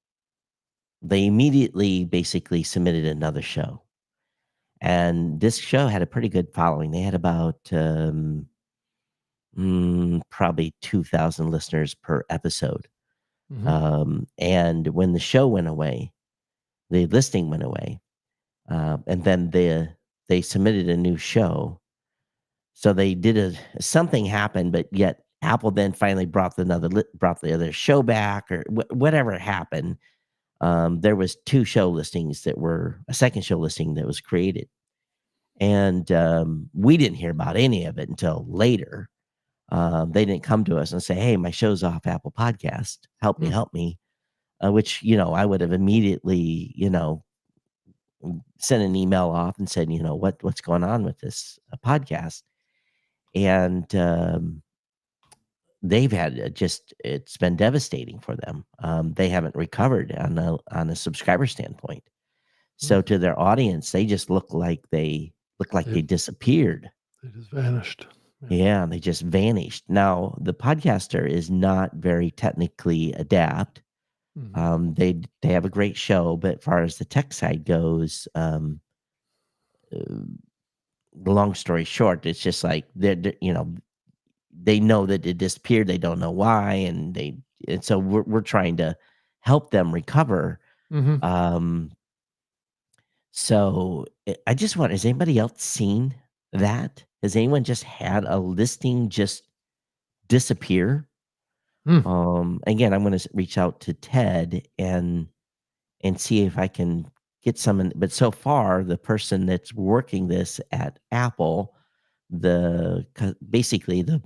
they immediately basically submitted another show, and this show had a pretty good following. They had about probably 2,000 listeners per episode. Mhm. And when the show went away, the listing went away, and then they submitted a new show. So they did something happened, but yet Apple then finally brought the other show back or whatever happened. There was two show listings that were a second show listing that was created, and we didn't hear about any of it until later. They didn't come to us and say, "Hey, my show's off Apple Podcast. Hmm. Help me." Which I would have immediately sent an email off and said, what's going on with this podcast, and they've had it's been devastating for them. They haven't recovered on a subscriber standpoint. Hmm. So to their audience, they just look like They they disappeared. they just vanished. Yeah. Yeah, they just vanished. Now the podcaster is not very technically adept. Mhm. They have a great show, but as far as the tech side goes, uh, the long story short, it's just like they know that it disappeared. They don't know why, and so we're trying to help them recover. Mhm. Um, so I just want, has anybody else seen that? Has anyone just had a listing just disappear? Hmm. Again, I'm going to reach out to Ted and see if I can get some. But so far, the person that's working this at Apple, basically the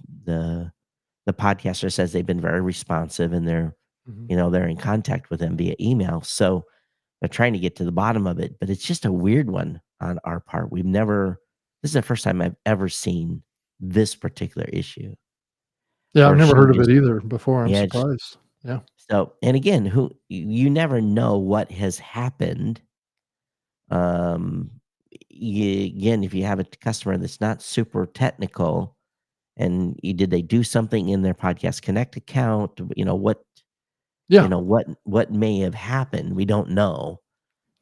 the podcaster says they've been very responsive and Mhm. they're in contact with them via email. So they're trying to get to the bottom of it, but it's just a weird one on our part. This is the first time I've ever seen this particular issue Yeah, I've where a never show heard of it just, either before. I'm yeah, surprised. Yeah. so, and again, you never know what has happened. Um, again, if you have a customer that's not super technical, and did they do something in their Podcast Connect account? Yeah. What may have happened? We don't know.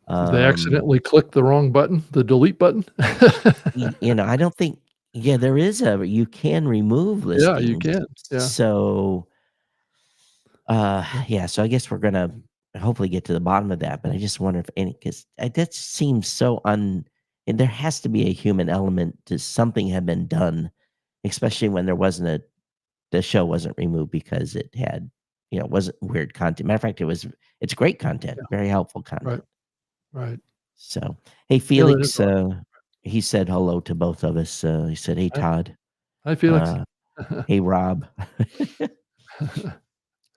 Did they Um, accidentally click the wrong button, the delete button? I don't think. Yeah, there is you can remove Yeah, you listings. can. Yeah. So, Yeah. yeah. So I guess we're gonna hopefully get to the bottom of that. But I just wonder if because that seems so and there has to be a human element to something had been done, especially when there wasn't the show wasn't removed because it had, wasn't weird content. Matter of fact, it's great content, Yeah. very helpful Right. content. Right. So, hey, Yeah, that is Felix, odd. he said hello to both of us. He said, "Hey, Hi. Todd. Hi, Felix. Uh, hey, Rob."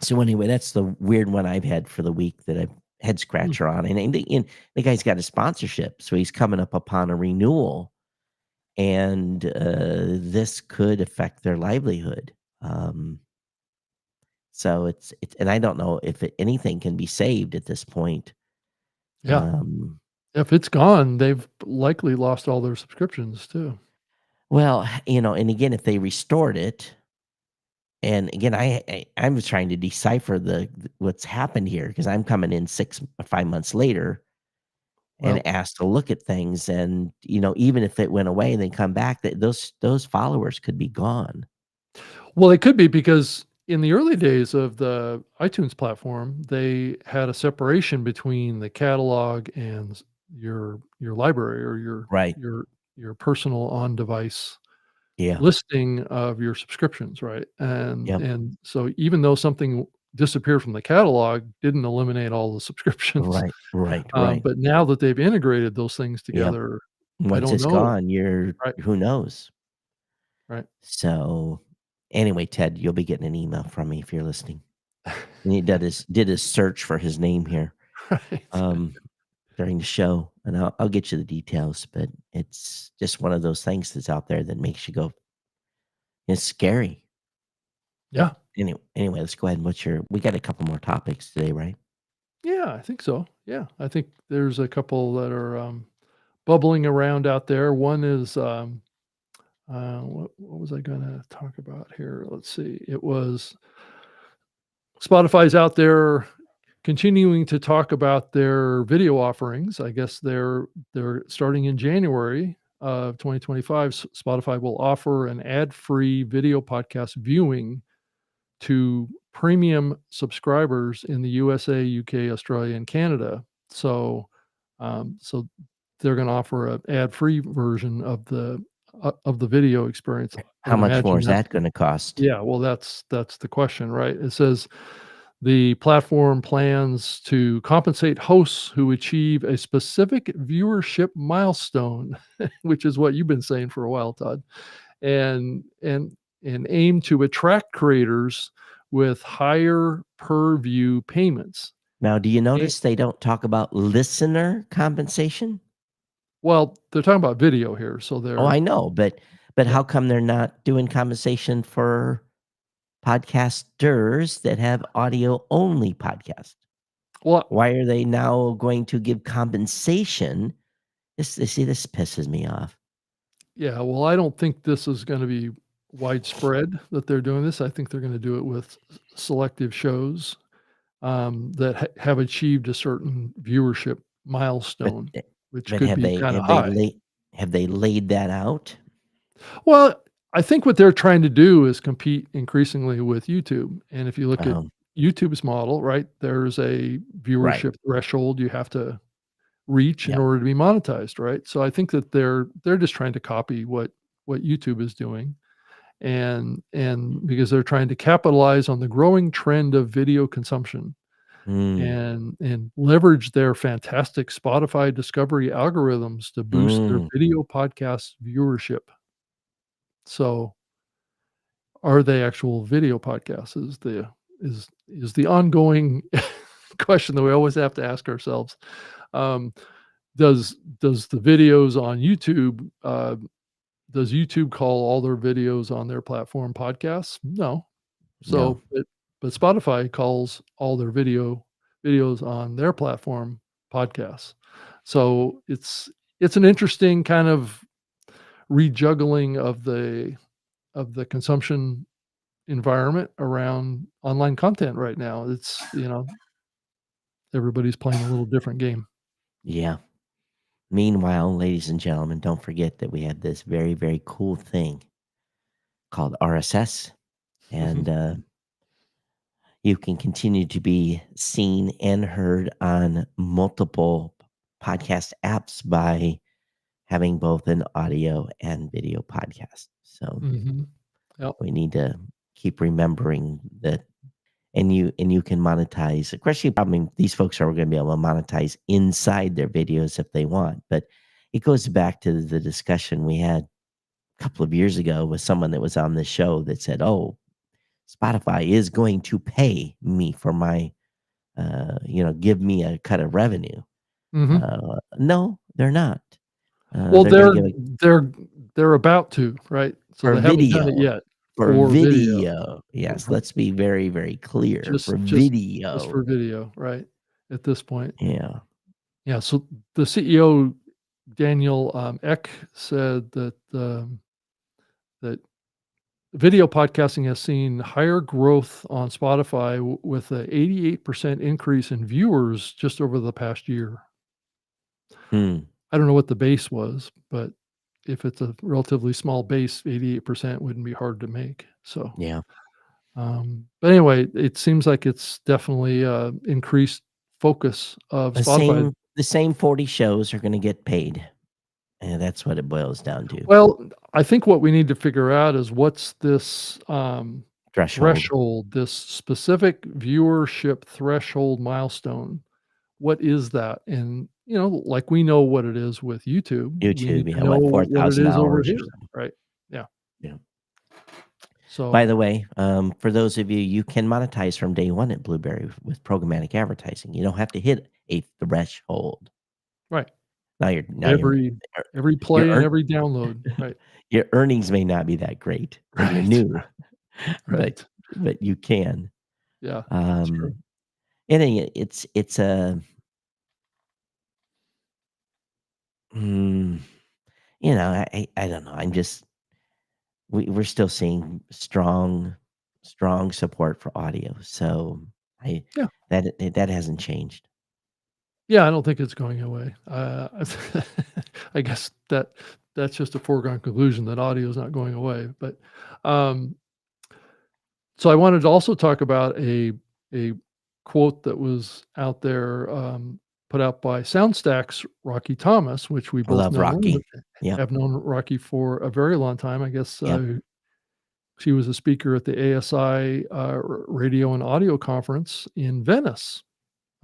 So anyway, that's the weird one I've had for the week that I've head Hmm. scratcher on, and the guy's got a sponsorship, so he's coming up upon a renewal, and this could affect their livelihood. Um, So and I don't know if anything can be saved at this point. Yeah. Um, If it's gone, they've likely lost all their subscriptions too. well, and again, if they restored it, and again, I'm trying to decipher what's happened here because I'm coming in 5 months later Well, and asked to look at things, and even if it went away and then come back, that those followers could be gone. well, it could be because in the early days of the iTunes platform, they had a separation between the catalog and your library or Right. your personal on-device Yeah. listing of your subscriptions, right? And Yep. and so even though something disappear from the catalog didn't eliminate all the subscriptions. Right. But now that they've integrated those things Yep. together, I Once don't it's know. gone, Right, who knows? right. So anyway, Ted, you'll be getting an email from me if you're listening. And he did his search for his name here Right. during the show, and I'll get you the details. But it's just one of those things that's out there that makes you go, it's scary. But Yeah. anyway, let's go ahead and we got a couple more topics today, right? Yeah, I think so. Yeah, I think there's a couple that are bubbling around out there. One is what was I going to talk about here? Let's see. It was Spotify's out there continuing to talk about their video offerings. I guess they're starting in January of 2025. Spotify will offer an ad-free video podcast viewing to premium subscribers in the USA, UK, Australia, and Canada. So they're going to offer an ad-free version of the video experience. I How would much more imagine is that's that going to cost? yeah. Well, that's the question, right? It says the platform plans to compensate hosts who achieve a specific viewership milestone, which is what you've been saying for a while, Todd, and and and aim to attract creators with higher per view payments. Now, do you Eh, notice they don't talk about listener compensation? well, they're talking about video here, so Oh, they're I know, but yeah. how come they're not doing compensation for podcasters that have audio only podcast? Well, Why are they now going to give compensation? This pisses me off. yeah, well, I don't think this is going to be widespread that they're doing this. I think they're going to do it with selective shows that have achieved a certain viewership But milestone, which but could have be they kind of have they high. laid have they laid that out? Well, I think what they're trying to do is compete increasingly with YouTube. And if you look at Um, YouTube's model, right, there's a right. viewership threshold you have to reach in Yep. order to be monetized, right? So I think that they're just trying to copy what YouTube is doing. And because they're trying to capitalize on the growing trend of video consumption Mm, and leverage their fantastic Spotify discovery algorithms to boost their mm. video podcast viewership. So, are they actual video podcasts is the ongoing question that we always have to ask ourselves. Um, does the videos on YouTube, does YouTube call all their videos on their platform podcasts? No. No. So, but Spotify calls all their videos on their platform podcasts. So it's an interesting kind of rejuggling of the consumption environment around online content right now. It's everybody's playing a little different game. Yeah. Meanwhile, ladies and gentlemen, don't forget that we have this very, very cool thing called RSS, and you can continue to be seen and heard on multiple podcast apps by having both an audio and video podcast. So Mhm. Yep. we need to keep remembering that, and you can monetize. Of course, probably these folks are going to be able to monetize inside their videos if they want, but it goes back to the discussion we had a couple of years ago with someone that was on this show that said, "Oh, Spotify is going to pay me for my, give me a cut of revenue." Mhm. No, they're not. Well, They're going to give it they're they're about to, right? So for they haven't done it video. yet For for video. video. Yes, Mhm. let's be very, very clear. For Just video. for video, right? At this point. Yeah. Yeah, so the CEO, Daniel, Ek, said that video podcasting has seen higher growth on Spotify with a 88% increase in viewers just over the past year. Hmm. I don't know what the base was, but if it's a relatively small base, 88% wouldn't be hard to make. So, Yeah. but anyway, it seems like it's definitely increased focus of The Spotify. same 40 shows are gonna get paid, and that's what it boils down to. Well, I think what we need to figure out is Threshold. this specific viewership threshold milestone. What is that? And, like we know what it is with YouTube, we need YouTube, to yeah, know what, what it 4,000 is over hours or here, something. right? Yeah. Yeah. By So, the way, for those of you, you can monetize from day one at Blueberry with programmatic advertising. You don't have to hit a threshold. right. Now your Every ear- every your play and earn, every download, right? your earnings may not be that great when you're Right. new, but Right. you can. Yeah, that's true. Um, and it's a mm, I don't know. We're still seeing strong support for audio. So I Yeah. that hasn't changed. Yeah, I don't think it's going away. I guess that's just a foregone conclusion that audio is not going away. But um, so I wanted to also talk about a quote that was out there, put out by SoundStack's Rocky Thomas, which we I both love know and Rocky. Yep. have known Rocky for a very long time. I guess Yep. she was a speaker at the ASI Radio and Audio Conference in Venice,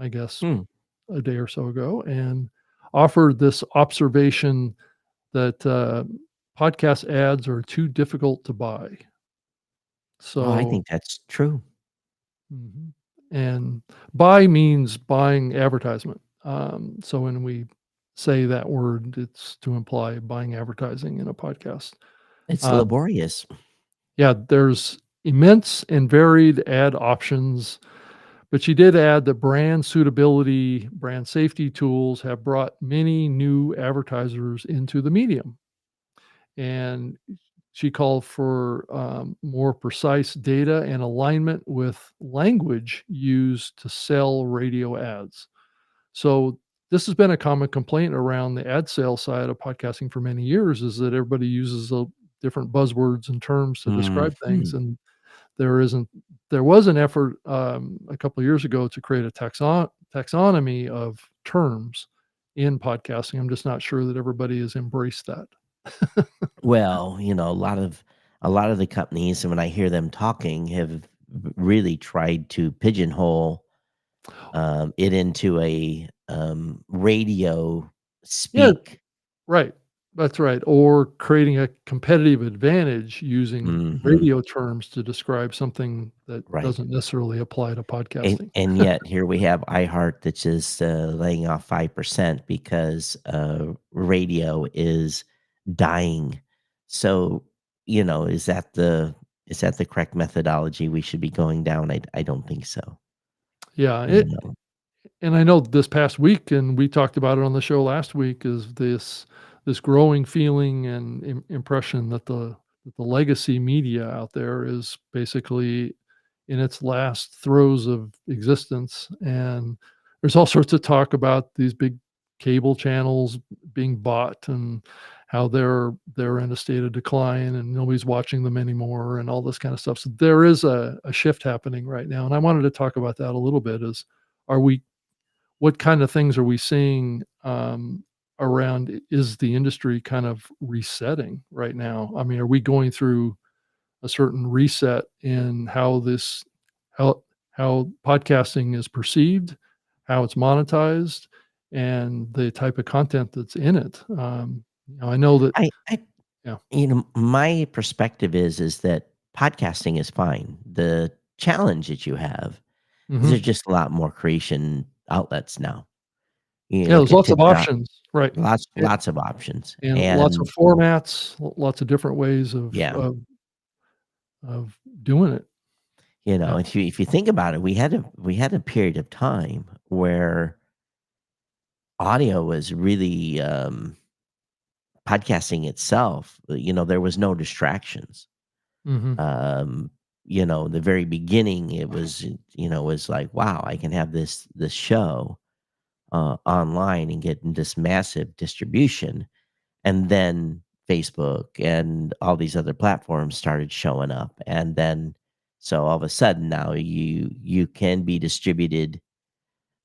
I guess Hmm. a day or so ago, and offered this observation that podcast ads are too difficult to buy. Oh, I So, think that's true. mhm. And buy means buying advertisement. So when we say that word, it's to imply buying advertising in a podcast. It's Uh, laborious. yeah, there's immense and varied ad options. But she did add that brand suitability, brand safety tools have brought many new advertisers into the medium. And she called for more precise data and alignment with language used to sell radio ads. So this has been a common complaint around the ad sales side of podcasting for many years, is that everybody uses different buzzwords and terms to describe things, Mhm. and there isn't there was an effort, a couple of years ago to create a taxonomy of terms in podcasting. I'm just not sure that everybody has embraced that. Well, a lot of the companies, and when I hear them talking, have really tried to pigeonhole it into a radio Yeah, speak. right. That's right. Or creating a competitive advantage using Hmm. radio terms to describe something that Right. doesn't necessarily apply to And, podcasting. and yet here we have iHeart that's just laying off 5% because radio is dying. So, is that the correct methodology we should be going down? I don't think so. Yeah, You know. and I know this past week, and we talked about it on the show last week, is this growing feeling and impression that the legacy media out there is basically in its last throes of existence, and there's all sorts of talk about these big cable channels being bought and how they're in a state of decline and nobody's watching them anymore and all this kind of stuff. So there is a shift happening right now, and I wanted to talk about that a little bit. Are we what kind of things are we seeing around? Is the industry kind of resetting right now? I mean, are we going through a certain reset in how how podcasting is perceived, how it's monetized, and the type of content that's in it? I know that. I Yeah. my perspective is that podcasting is fine. The challenge that you have is Hmm. there's just a lot more creation outlets now. You Yeah, look there's at lots of TikTok, options, right? lots And, lots of options, and lots of and formats, lots of different ways yeah, of doing it. Yeah. if you think about it, we had a period of time where audio was really podcasting itself. There was no distractions. Hmm. Um, the very beginning, it was like, wow, I can have this show online and get this massive distribution. And then Facebook and all these other platforms started showing up, and then so all of a sudden now you can be distributed.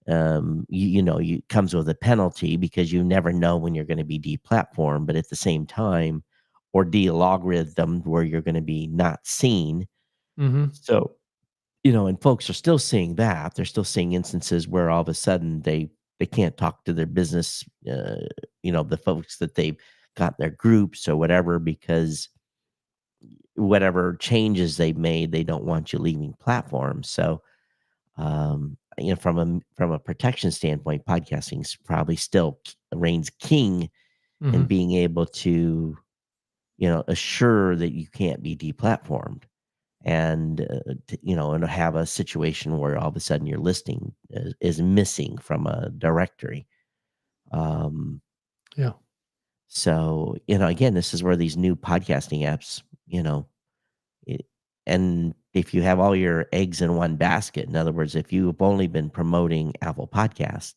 You comes with a penalty because you never know when you're going to be deplatformed, but at the same time, or de-logarithmed where you're going to be not seen. Mhm. So, and folks are still seeing that. They're still seeing instances where all of a sudden they can't talk to their business, the folks that they've got in their groups or whatever, because whatever changes they've made, they don't want you leaving platforms. So, from a protection standpoint, podcasting's probably still reigns king in Mhm. being able to, assure that you can't be deplatformed, and and have a situation where all of a sudden your listing is missing from a directory. Um, Yeah. so again, this is where these new podcasting apps, it, and if you have all your eggs in one basket, in other words, if you've only been promoting Apple Podcast,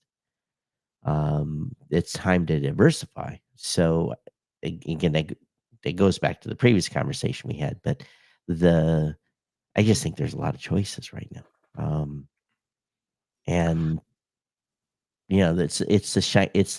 it's time to diversify. So again, that goes back to the previous conversation we had, but the I just think there's a lot of choices right now. And it's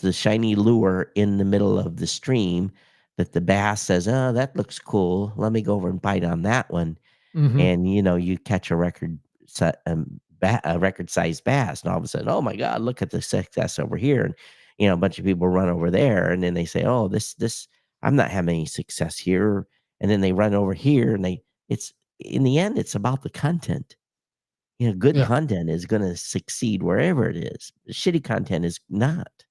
the shiny lure in the middle of the stream that the bass says, "Oh, that looks cool. Let me go over and bite on that one." Mhm. And you catch a record sized bass, and all of a sudden, oh my God, look at the success over here, and a bunch of people run over there, and then they say, oh, this I'm not having any success here, and then they run over here, and it's in the end, it's about the content. Good Yeah. content is going to succeed wherever it is. Shitty content is not.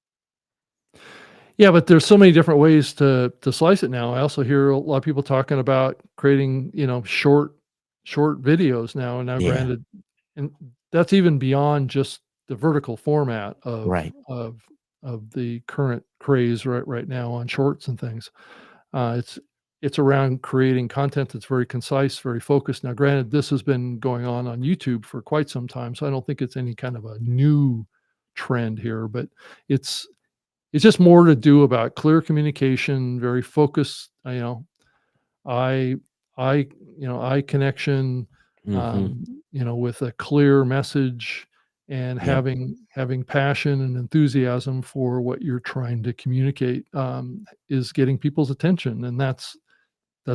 Yeah, but there's so many different ways to slice it now. I also hear a lot of people talking about creating, short videos now. And now, Yeah, granted, and that's even beyond just the vertical format right, of the current craze right now on shorts and things. It's around creating content that's very concise, very focused. Now, granted, this has been going on YouTube for quite some time, so I don't think it's any kind of a new trend here, but it's it's just more to do about clear communication, very focused, eye eye, eye connection, hmm, um, with a clear message and yep, having passion and enthusiasm for what you're trying to communicate, is getting people's attention, and that's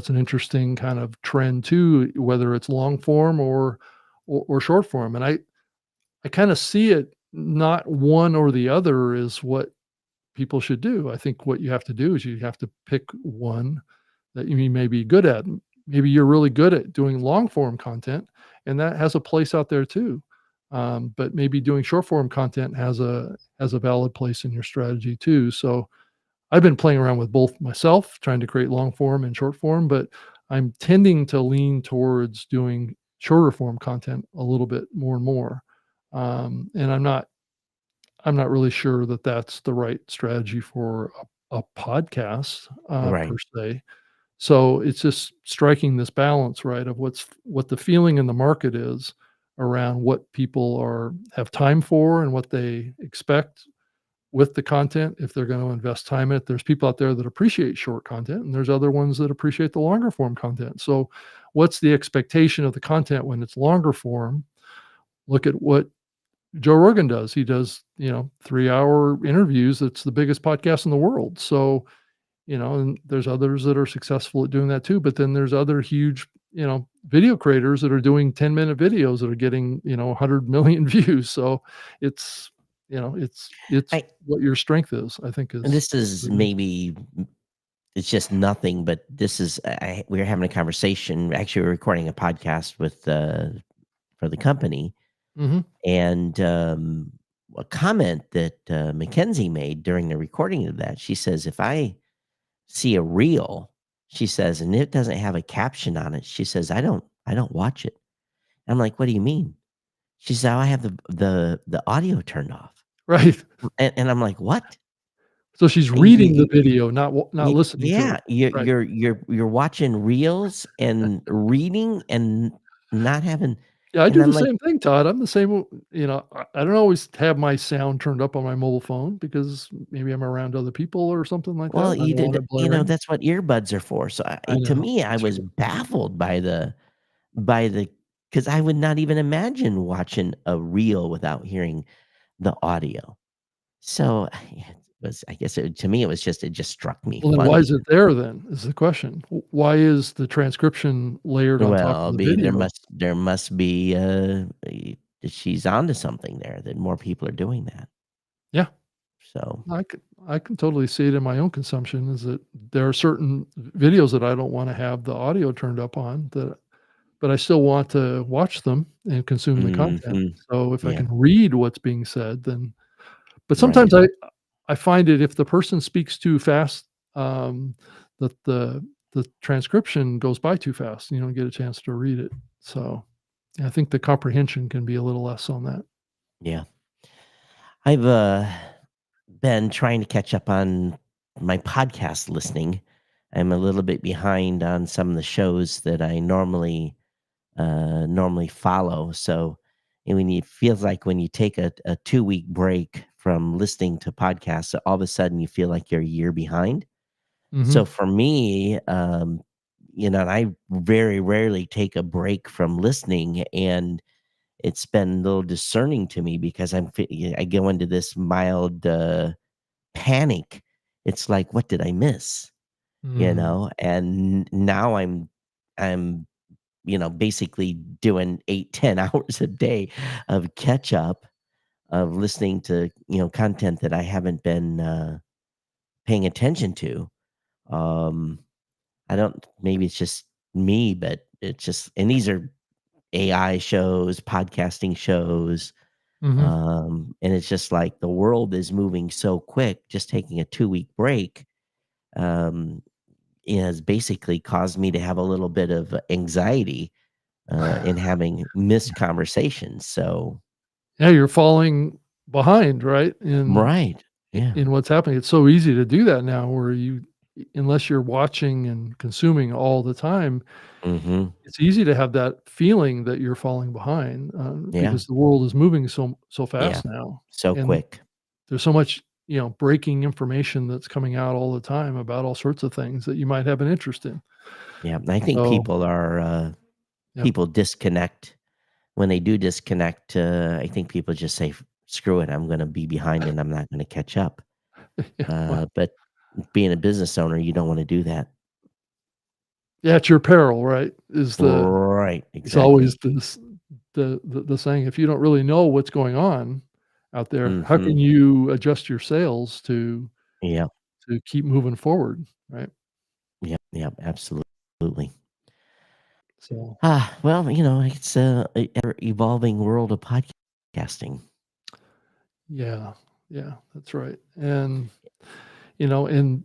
an interesting kind of trend too, whether it's long form or short form, and I kinda see it not one or the other is what people should do. I think what you have to do is you have to pick one that you may be good at. Maybe you're really good at doing long form content, and that has a place out there too. But maybe doing short form content has a valid place in your strategy too. So I've been playing around with both myself, trying to create long form and short form, but I'm tending to lean towards doing shorter form content a little bit more and more. And I'm not really sure that that's the right strategy for a podcast, per right, se. So it's just striking this balance, right, of what the feeling in the market is around what people have time for and what they expect with the content if they're going to invest time in it. There's people out there that appreciate short content, and there's other ones that appreciate the longer form content. So what's the expectation of the content when it's longer form? Look at what Joe Rogan does. He does, 3-hour interviews. It's the biggest podcast in the world. So, and there's others that are successful at doing that too. But then there's other huge, video creators that are doing 10-minute videos that are getting, 100 million views. So it's, it's I what your strength is, I think and is this is what it is. maybe it's just nothing, but this is we were having a conversation. Actually, we're recording a podcast with for the company, Mhm. and a comment that Mackenzie made during the recording of that. She says, "If I see a reel," she says, "and it doesn't have a caption on it," she says, I don't watch it." I'm like, "What do you mean?" She said, "Oh, I have the audio turned off," Right. and I'm like, "What?" So she's You, reading the you, video, not listening to yeah, it. you're Right. you're you're you're watching reels and reading and not having, Yeah, I and do I'm the like, same thing, Todd. I'm the same, I don't always have my sound turned up on my mobile phone because maybe I'm around other people or something like that, well, and I don't want it blaring. that's what earbuds are for. So I to know. me, I It's was true. baffled by the because I would not even imagine watching a reel without hearing the audio. So I guess to me, it just struck me Well, then why funny. is it there then, is the question. Why is the transcription layered on top of Well, the there video? must be, she's onto something there, that more people are doing that. Yeah, So, I can totally see it in my own consumption is that there are certain videos that I don't wanna have the audio turned up on but I still want to watch them and consume the content. mhm, So if I yeah, can read what's being said, then but right. sometimes I find it if the person speaks too fast, um, that the transcription goes by too fast, and you don't get a chance to read it. So, yeah, I think the comprehension can be a little less on that. Yeah. I've, been trying to catch up on my podcast listening. I'm a little bit behind on some of the shows that I normally follow. So, and when you feels like when you take a 2-week break from listening to podcasts, all of a sudden you feel like you're a year behind. So Mhm. for me, and I very rarely take a break from listening, and it's been a little discerning to me because I go into this mild panic. It's like, what did I miss? Mhm. And now I'm basically doing 8-10 hours a day of catch up of listening to content that I haven't been paying attention to. Um, I don't maybe it's just me, but it's just and these are AI shows, podcasting shows, Mhm. and it's just like the world is moving so quick, just taking a 2-week break, um, has basically caused me to have a little bit of anxiety, in having missed conversations, so Yeah, you're falling behind, right, right, yeah, in what's happening. It's so easy to do that now where unless you're watching and consuming all the time, mhm, it's easy to have that feeling that you're falling behind, yeah, because the world is moving so yeah, fast now, so and quick. there's so much, breaking information that's coming out all the time about all sorts of things that you might have an interest in. Yeah, I think So, yeah. people disconnect. When they do disconnect, I think people just say, "Screw it, I'm gonna be behind and I'm not gonna catch up." Yeah, well, But being a business owner, you don't wanna do that. yeah, at your peril, right, Right, is always exactly. this the saying, if you don't really know what's going on out there, how can Mhm. you adjust your sails Yeah, to keep moving forward, right? yep, yep, absolutely. So, Well, it's a ever evolving world of podcasting. yeah, yeah, that's right, and, in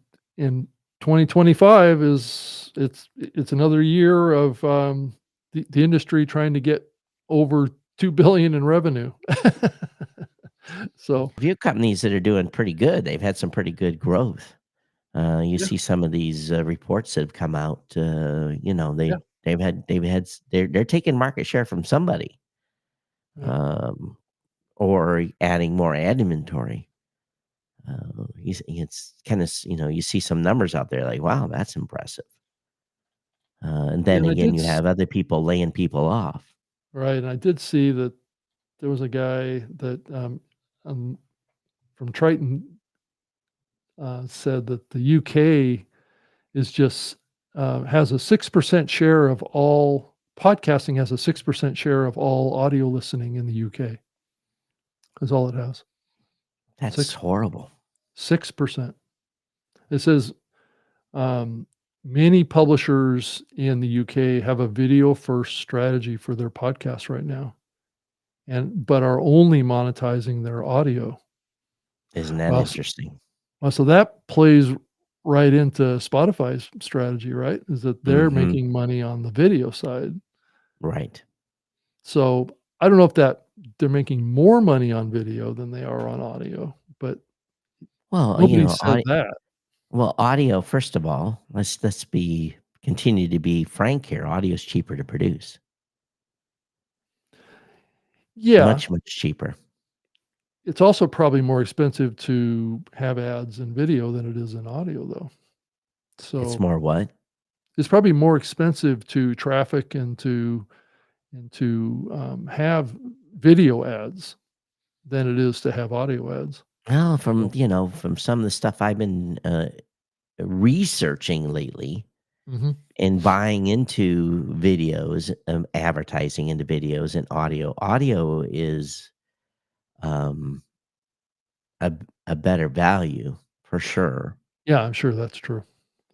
2025 is it's another year of, the industry trying to get over 2 billion in revenue. So, A few companies that are doing pretty good, they've had some pretty good growth. You yeah, see some of these reports that have come out. yeah, They're taking market share from somebody, yeah. um, or adding more ad inventory. It's kind of you see some numbers out there like, wow, that's impressive. And Yeah, then and I again, did you s have other people laying people off. right, and I did see that there was a guy that, from Triton, said that the UK is just, has a 6% share of all podcasting has a 6% share of all audio listening in the UK, is all it has. That's 6 horrible. 6%. It says, many publishers in the UK have a video first strategy for their podcasts right now, but are only monetizing their audio. Isn't that Well, interesting? so that plays right into Spotify's strategy, right? Is that they're Hmm. making money on the video side. Right. So, I don't know if that they're making more money on video than they are on audio, but Well, nobody said that. audio. First of all, let's be continue to be frank here. Audio is cheaper to produce, Yeah, much cheaper. it's also probably more expensive to have ads in video than it is in audio, though. It's So, more what? it's probably more expensive to traffic have video ads than it is to have audio ads. Well, So, from some of the stuff I've been researching lately mhm. and buying into videos, advertising into videos and audio. Audio is um, a a better value for sure. Yeah, I'm sure that's true.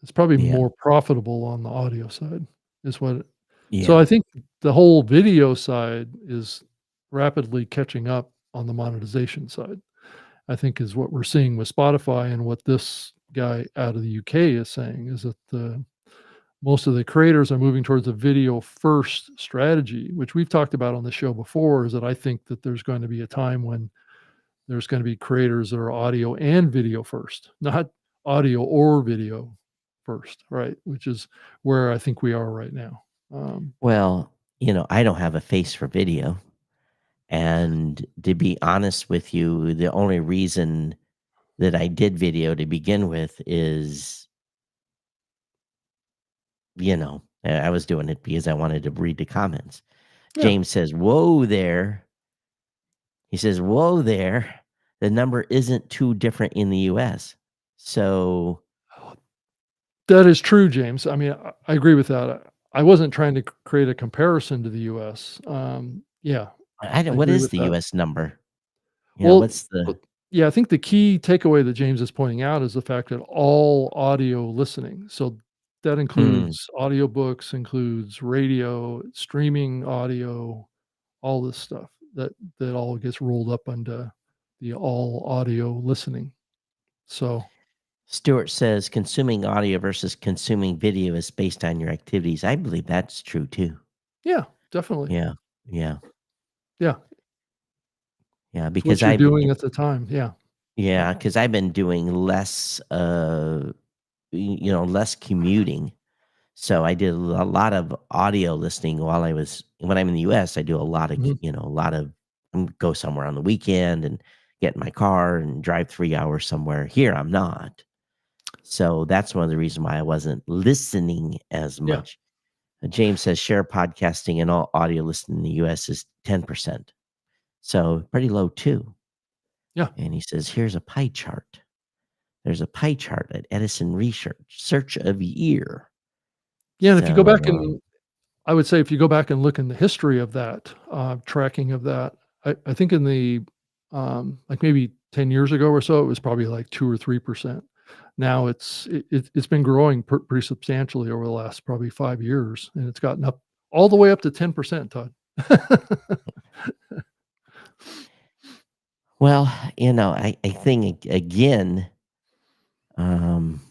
It's probably Yeah, more profitable on the audio side is what it so yeah. I think the whole video side is rapidly catching up on the monetization side. I think is what we're seeing with Spotify and what this guy out of the UK is saying is that most of the creators are moving towards a video first strategy, which we've talked about on the show before, is that I think that there's going to be a time when there's going to be creators that are audio and video first, not audio or video first, right? Which is where I think we are right now. Well, I don't have a face for video, and to be honest with you, the only reason that I did video to begin with is, I was doing it because I wanted to read the comments. Yeah. James says, "Whoa there." He says, "Whoa there. The number isn't too different in the US." So, That is true, James. I mean, I agree with that. I wasn't trying to create a comparison to the US. Yeah, I I don't what agree is with the that. US number? Well, What's the yeah, I think the key takeaway that James is pointing out is the fact that all audio listening, so that Hmm. includes audiobooks, includes radio, streaming audio, all this stuff that all gets rolled up into the all audio listening. So, Stewart says consuming audio versus consuming video is based on your activities. I believe that's true too. yeah, definitely. Yeah. Yeah. Yeah, Yeah, it's what because you're I've been doing at the time. Yeah. Yeah. yeah, because I've been doing less less commuting. So I did a lot of audio listening when I'm in the US, I do a lot of, Mhm. a lot of go somewhere on the weekend and get in my car and drive 3 hours somewhere. Here, I'm not. So that's one of the reasons why I wasn't listening as Yeah. much. James says share podcasting and all audio listening in the US is 10%. So pretty low too. Yeah. And he says, here's a pie chart. There's a pie chart at Edison Research, search of year. Yeah, and if you go back So, and I would say if you go back and look in the history of that, tracking of that, I think in the, like maybe 10 years ago or so, it was probably like 2 or 3%. Now it's been growing pretty substantially over the last probably 5 years, and it's gotten up all the way up to 10%, Todd. well, I think again, um,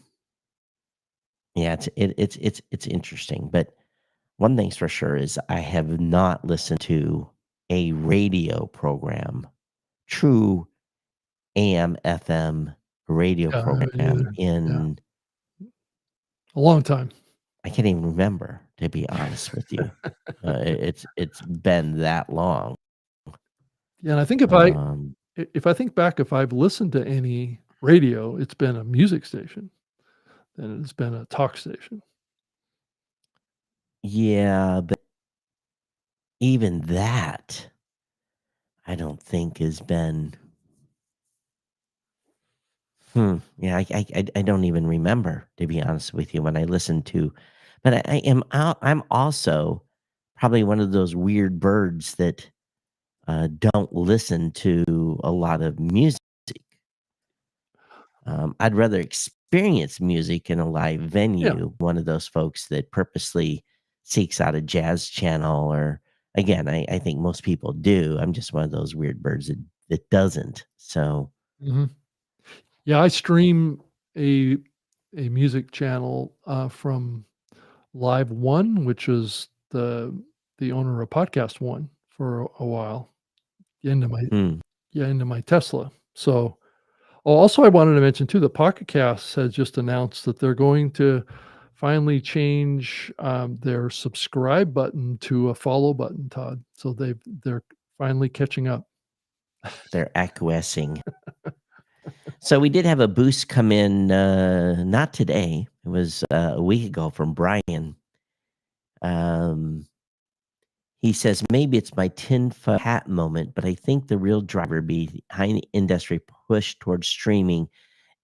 yeah, it's interesting. But one thing's for sure is I have not listened to a radio program, true AM FM radio Yeah, I haven't program either. Yeah, in a long time. I can't even remember, to be honest with you. It's been that long. Yeah, and I think Um, if I think back, if I've listened to any radio, it's been a music station, and it's been a talk station. yeah, but even that, I don't think has been. Yeah, I don't even remember, to be honest with you, when I listened to. But I'm also probably one of those weird birds that don't listen to a lot of music. I'd rather experience music in a live Yeah. venue. One of those folks that purposely seeks out a jazz channel, or again, I think most people do. I'm just one of those weird birds that doesn't. So, Mhm. Yeah, I stream a a music channel, from Live One, which is the owner of Podcast One for a while, into my hmm, yeah, into my Tesla. So oh, also I wanted to mention too, the Pocket Casts has just announced that they're going to finally change, their subscribe button to a follow button, Todd. So they're finally catching up. they're acquiescing. So we did have a boost come in, not today. It was a week ago from Brian. Um, He says, maybe it's my tinfoil hat moment, but I think the real driver behind the industry push towards streaming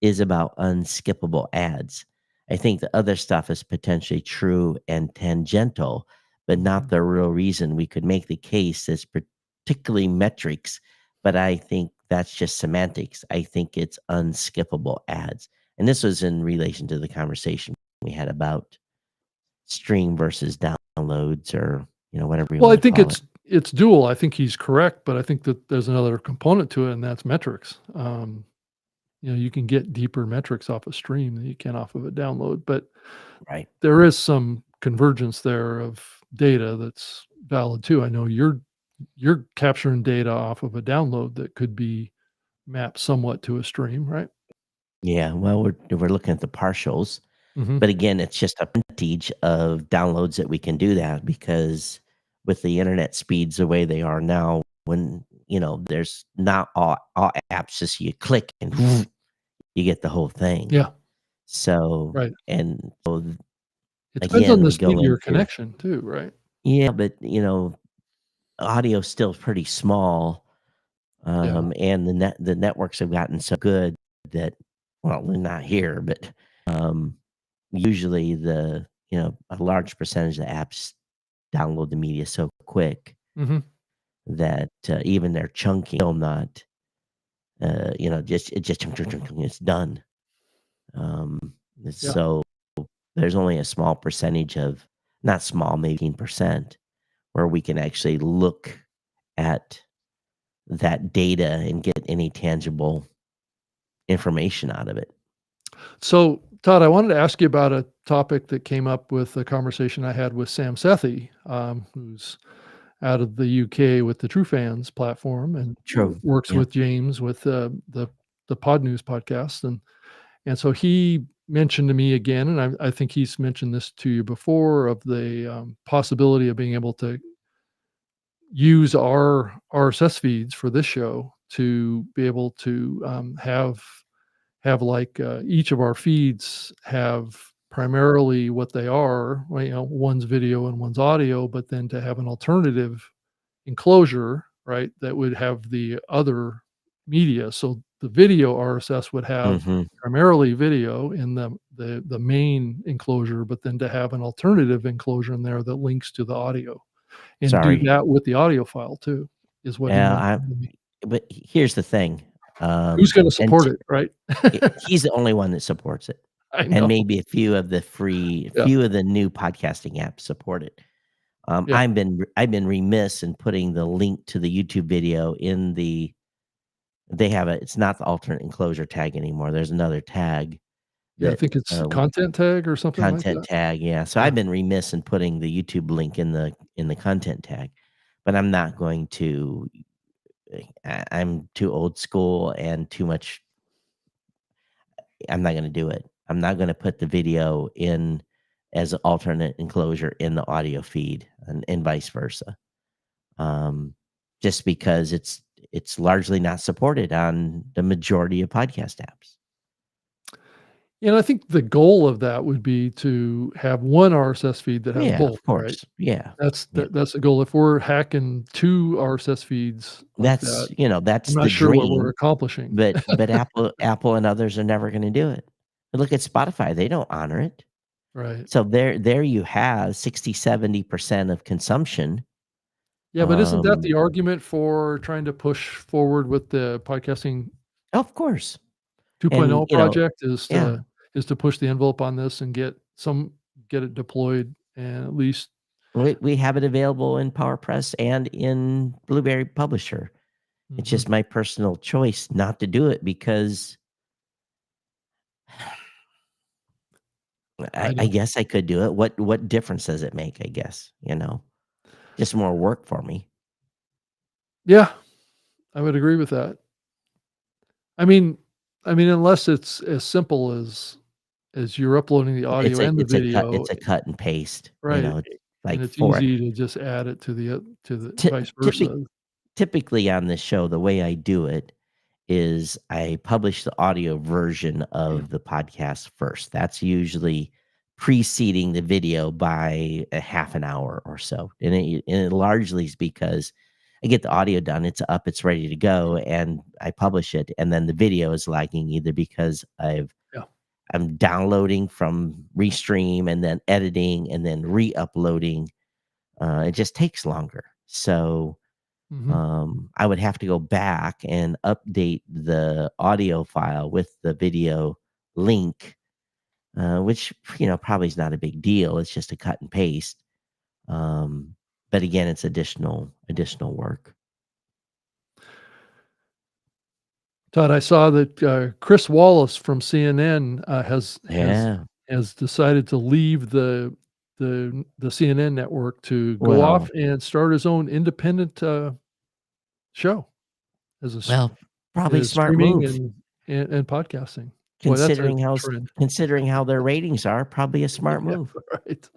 is about unskippable ads. I think the other stuff is potentially true and tangential, but not the real reason. We could make the case that's particularly metrics, but I think that's just semantics. I think it's unskippable ads. And this was in relation to the conversation we had about stream versus downloads, or whatever you Well, I want to think call it. it's dual. I think he's correct, but I think that there's another component to it, and that's metrics. You can get deeper metrics off a stream than you can off of a download, but Right. there is some convergence there of data that's valid too. I know you're capturing data off of a download that could be mapped somewhat to a stream, right? Yeah. Well, we're looking at the partials. Mhm. But again, it's just a percentage of downloads that we can do that, because with the internet speeds the way they are now, when there's not all apps, just you click and you get the whole thing. Yeah, So, right. and so It depends on again, the we speed go of your into, connection too, right? yeah, but audio's still pretty small. Yeah. And the networks have gotten so good that, well, they're not here, but um usually a large percentage of the apps download the media so quick Mhm. that even their chunking still not, just chunk, chunk, chunk, chunk, it's done. Um, Yeah. so there's only a small percentage of, not small, maybe 10%, where we can actually look at that data and get any tangible information out of it. So, Todd, I wanted to ask you about a topic that came up with a conversation I had with Sam Sethi, who's out of the UK with the True Fans platform and True. works Yeah. with James with the Pod News podcast, and so he mentioned to me again, and I think he's mentioned this to you before, of the possibility of being able to use our RSS feeds for this show to be able to have like each of our feeds have primarily what they are, well, one's video and one's audio, but then to have an alternative enclosure, right, that would have the other media. So the video RSS would have Hmm. primarily video in the main enclosure, but then to have an alternative enclosure in there that links to the audio, and do Sorry. that with the audio file too, is what he Yeah. mentioned to me. But here's the thing. Who's going to And support it, right? he's the only one that supports it, I and know. maybe a few of Yeah, the new podcasting apps support it. yeah, I've been remiss in putting the link to the YouTube video in the. They have it's not the alternate enclosure tag anymore. There's another tag yeah. I that think it's content tag or something like content that. tag. Yeah, so Yeah, I've been remiss in putting the YouTube link in the content tag, but I'm not going to. I'm too old school and too much. I'm not gonna do it. I'm not gonna put the video in as an alternate enclosure in the audio feed, and vice versa. Um, just because it's largely not supported on the majority of podcast apps. and I think the goal of that would be to have one RSS feed that has Yeah, both, of right? course. Yeah. Yeah. That's the goal. If we're hacking 2 RSS feeds like That's that, that's I'm not the sure what we're dream, accomplishing. but Apple and others are never gonna do it. But look at Spotify, they don't honor it. Right. So there you have 60-70% of consumption. Yeah, but isn't that Um, the argument for trying to push forward with the podcasting of course. And, 2.0 project yeah, is to push the envelope on this and get it deployed and at least we have it available in PowerPress and in Blueberry Publisher. It's mhm, just my personal choice not to do it, because I I know. guess I could do it. What difference does it make, I guess, Just more work for me. Yeah, I would agree with that. I mean unless it's as simple as you're uploading the audio and the video, It's a cut and paste, right, it's and like it's 4. easy to just add it to the Ty vice typic versa. Typically on this show, the way I do it is I publish the audio version of the podcast first. That's usually preceding the video by a half an hour or so. And it largely is because I get the audio done, it's up, it's ready to go, and I publish it. And then the video is lagging either because Yeah. I'm downloading from Restream and then editing and then re-uploading. It just takes longer. So I would have to go back and update the audio file with the video link, which probably is not a big deal. It's just a cut and paste. But again, it's additional work. Todd, I saw that Chris Wallace from CNN Yeah. has decided to leave the CNN network to go Well, off and start his own independent show as a well, probably a smart streaming move and podcasting. Boy, that's a trend. considering how their ratings are. Probably a smart Yeah, move. right.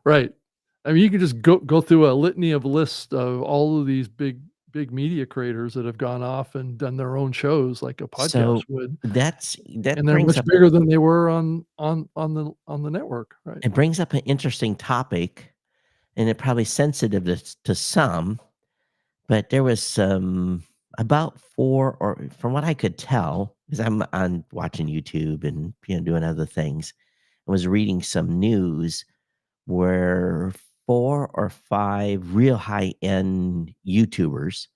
Right. I mean, you could just go through a litany of lists of all of these big media creators that have gone off and done their own shows like a podcast So would, that and they're brings much up bigger than they were on the network, right? it brings up an interesting topic, and it probably sensitive to some. But there was about 4, or from what I could tell, because I'm on watching YouTube and doing other things, I was reading some news where 4 or 5 real high-end YouTubers,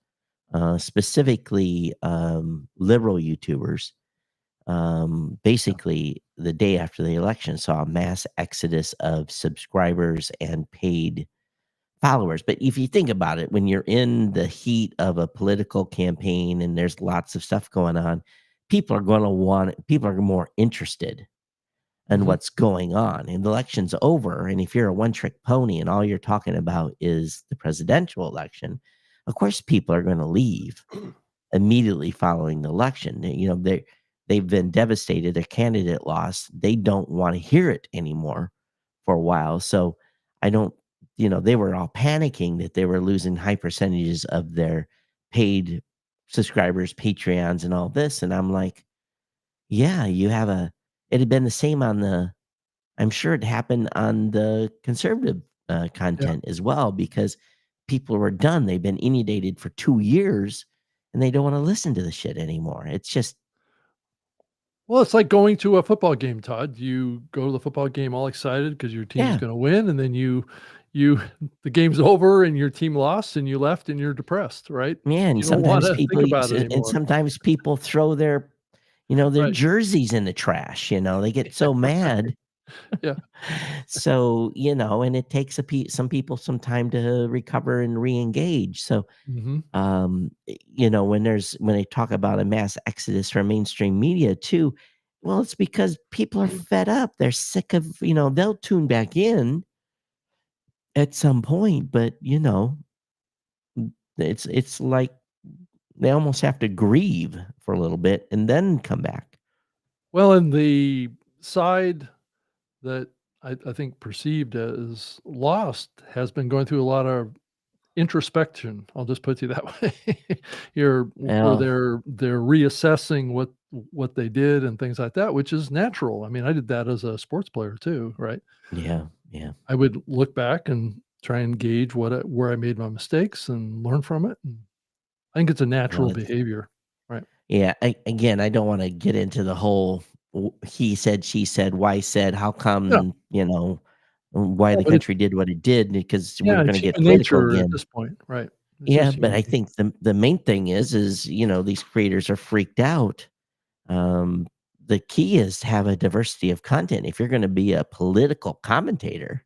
specifically liberal YouTubers, basically the day after the election saw a mass exodus of subscribers and paid followers. But if you think about it, when you're in the heat of a political campaign and there's lots of stuff going on, people are more interested in Mhm. what's going on. And the election's over. And if you're a one-trick pony and all you're talking about is the presidential election, of course people are going to leave immediately following the election. They've been devastated. Their candidate lost. They don't want to hear it anymore for a while. So I don't, they were all panicking that they were losing high percentages of their paid subscribers, Patreons, and all this. And I'm like, yeah, it had been the same I'm sure it happened on the conservative Yeah. content as well, because people were done. They've been inundated for 2 years and they don't want to listen to the shit anymore. It's just, Well, it's like going to a football game, Todd. You go to the football game all excited because your team's yeah, gonna win, and then you the game's over and your team lost and you left and you're depressed, right? man. You don't wanna think about it And anymore. sometimes people throw their Right. jerseys in the trash. They get so mad. Yeah. So, and it takes some people some time to recover and re-engage. So, Mhm. when they talk about a mass exodus from mainstream media too, well, it's because people are fed up. They're sick of, they'll tune back in at some point, but it's like they almost have to grieve for a little bit and then come back. Well, and the side that I think perceived as lost has been going through a lot of introspection. I'll just put it that way. Where Well, they're reassessing what they did and things like that, which is natural. I mean, I did that as a sports player too, right? yeah, yeah. I would look back and try and gauge where I made my mistakes and learn from it. And I think it's a Well, natural it's behavior, right? Yeah, again, I don't want to get into the whole he said, she said, why said, how Yeah, come, why no, the but it's country did what it did, because we're yeah, going it's to get human political nature at again. this point, right? It's Yeah, just but human I nature. think the main thing is these creators are freaked out. Um, the key is to have a diversity of content. If you're going to be a political commentator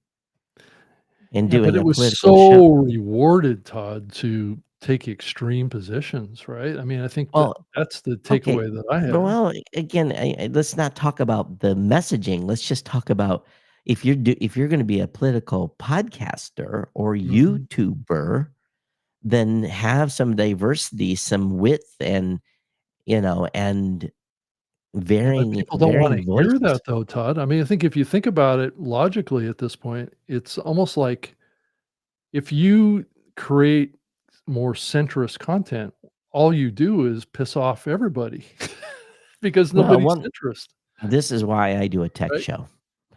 and Yeah, but doing it a was political show, so rewarded, Todd, to take extreme positions, right? I mean, I think well, that's the okay. takeaway that I had. Well, again, let's not talk about the messaging. Let's just talk about if you're going to be a political podcaster or Mhm. YouTuber, then have some diversity, some width, and and Yeah, but varying people don't wanna varying hear voices. that though, Todd. I mean, I think if you think about it logically at this point, it's almost like if you create more centrist content, all you do is piss off everybody because Well, nobody's centrist, this is why I do a tech right? show.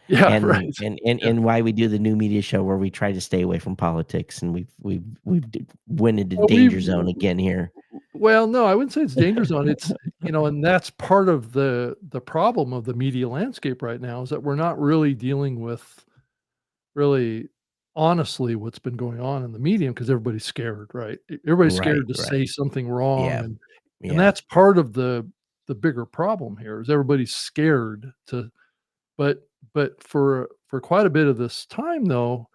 Yeah, and right. Yeah. and why we do the new media show where we try to stay away from politics, and we've went into Well, danger zone again here. well, no, I wouldn't say it's danger zone. It's, and that's part of the problem of the media landscape right now is that we're not really dealing with really honestly what's been going on in the medium because everybody's scared, right? Everybody's Right, scared to right. say something wrong, Yeah, and yeah. that's part of the bigger problem here is everybody's scared to but for quite a bit of this time though,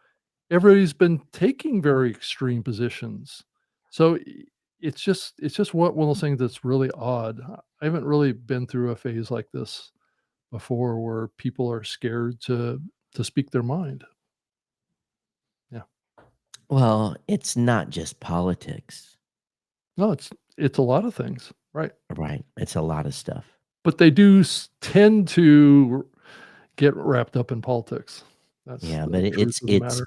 everybody's been taking very extreme positions. So it's just one of those things that's really odd. I haven't really been through a phase like this before where people are scared to speak their mind. Yeah. Well, it's not just politics, No, it's a lot of things, right? right? It's a lot of stuff. But they do tend to get wrapped up in politics. That's Yeah, but the truth of the matter.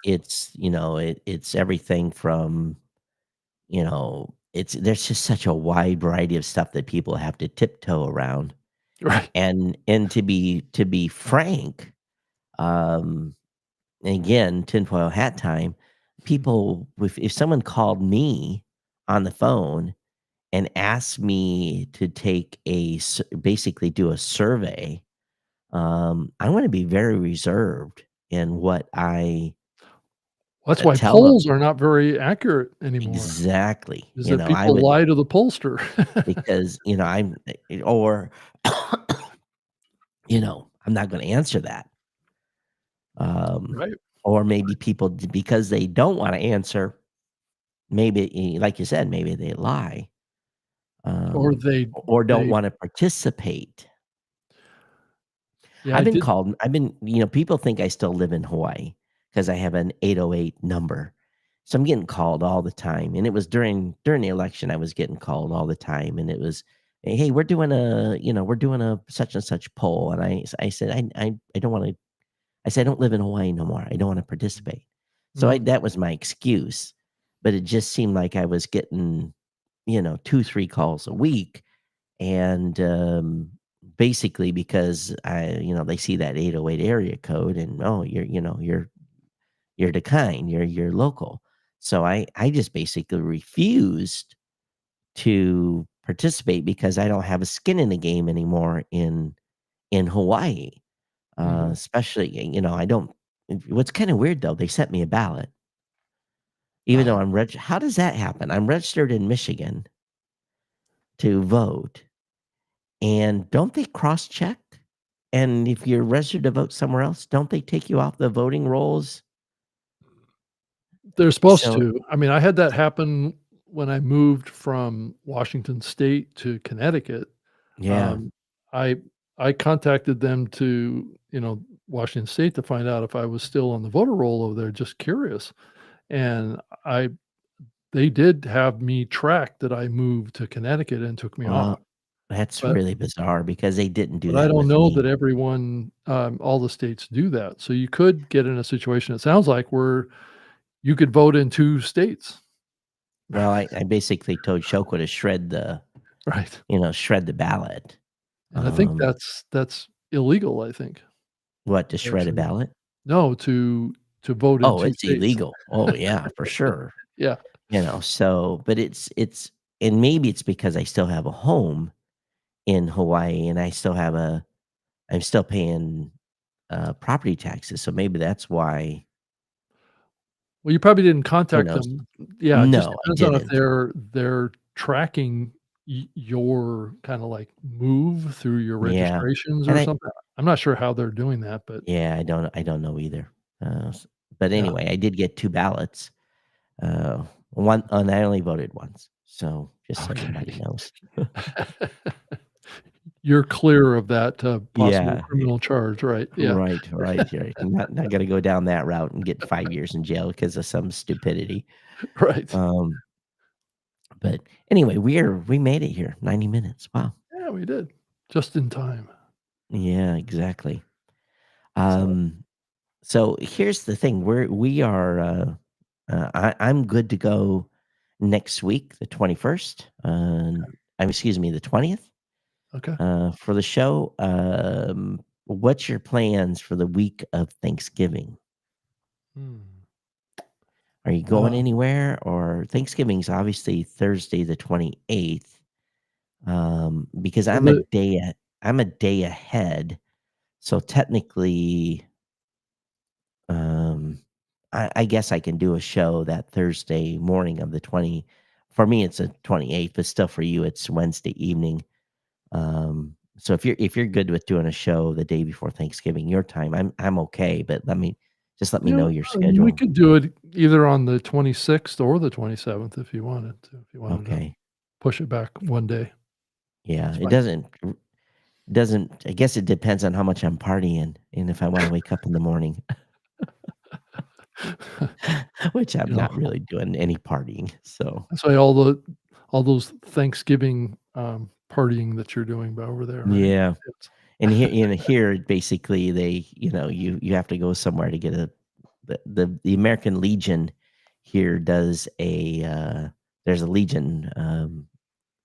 it's everything from, there's just such a wide variety of stuff that people have to tiptoe around. Right. And to be frank, um, again, tinfoil hat time, people, if someone called me on the phone and asked me to take basically do a survey, I want to be very reserved in what I That's why tell them. polls are not very accurate anymore, Exactly. is that I people would, lie to the pollster. because, or, I'm not going to answer that. Um, Right. or maybe people, because they don't want to answer, maybe, like you said, maybe they lie, Or um, they or don't they want to participate. yeah, I did People think I still live in Hawaii because I have an 808 number. So I'm getting called all the time. And it was during the election, I was getting called all the time. And it was, hey, we're doing a such and such poll. And I said, I don't want to, I said, I don't live in Hawaii no more. I don't want to participate. So mhm, that was my excuse. But it just seemed like I was getting, 2, 3 calls a week. And basically because they see that 808 area code, and oh, you're the kind, you're local. So I just basically refused to participate because I don't have a skin in the game anymore in Hawaii. mhm. Especially, I don't. What's kind of weird though, they sent me a ballot, even though Uh-huh. I'm how does that happen? I'm registered in Michigan to vote. And don't they cross check? And if you're registered to vote somewhere else, don't they take you off the voting rolls? They're supposed So to. I mean, I had that happen when I moved from Washington State to Connecticut. yeah. Um, I I contacted them to, Washington State to find out if I was still on the voter roll over there, just curious. And I they did have me tracked that I moved to Connecticut and took me off. Well, that's But really bizarre because they didn't do but I that don't with know me. that everyone, all the states do that. So you could get in a situation, it sounds like, where you could vote in 2 states. Well, I basically told Shoko to Right. shred the ballot. And I think Um, that's illegal, I think, what, to shred a actually. ballot? No, to vote in Oh, 2 it's states. illegal. Oh yeah, for sure. Yeah. So, but and maybe it's because I still have a home in Hawaii, and I'm still paying property taxes, so maybe that's why. Well, you probably didn't Who contact knows? them. Yeah, it just No, I depends on if didn't. they're tracking your kinda, like, move through your Yeah, registrations and or something. I'm not sure how they're doing that, but I don't know either. But yeah. anyway, I did get 2 ballots. One, and I only voted once, so just so everybody Okay. knows. You're clear of that, possible Yeah, criminal charge, right? Yeah. right, right, yeah. Not gonna go down that route and get 5 years in jail because of some stupidity. Right. Um, but anyway, we made it here, 90 minutes. Wow. Yeah, we did. Just in time. Yeah, exactly. So Um, so here's the thing, we are, I'm good to go next week, the 21st, excuse me, the 20th, okay. for the show. What's your plans for the week of Thanksgiving? Hmm. Are you going Uh, anywhere? Or Thanksgiving's obviously Thursday the 28th. Because well, the I'm a day ahead. So technically, um, I guess I can do a show that Thursday morning of the 20. For me, it's the 28th, but still for you, it's Wednesday evening. So if you're good with doing a show the day before Thanksgiving, your time, I'm okay. But let me you know know, your we schedule. could do it either on the 26th or the 27th if you wanted to. If you wanted to Okay, push it back one day, yeah, that's it fine. doesn't. I guess it depends on how much I'm partying and if I want to wake up in the morning, which I'm You know, not really doing any partying. So that's why all those Thanksgiving, partying that you're doing over there, right? yeah. It's And here, basically, you have to go somewhere to get the American Legion here does there's a Legion,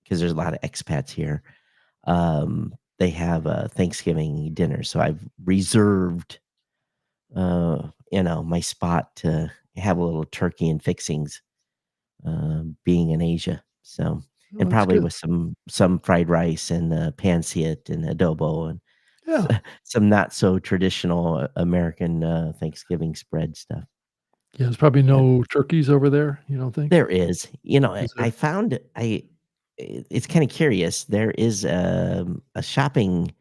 because there's a lot of expats here. They have a Thanksgiving dinner, so I've reserved, my spot to have a little turkey and fixings, being in Asia. So, oh, and that's probably good. with some fried rice and, pancit and adobo and s Yeah. some not so traditional American, Thanksgiving spread stuff. Yeah, there's probably Yeah, no turkeys over there, you don't think? there is. Is I there? found it's kinda curious. There is, a shopping,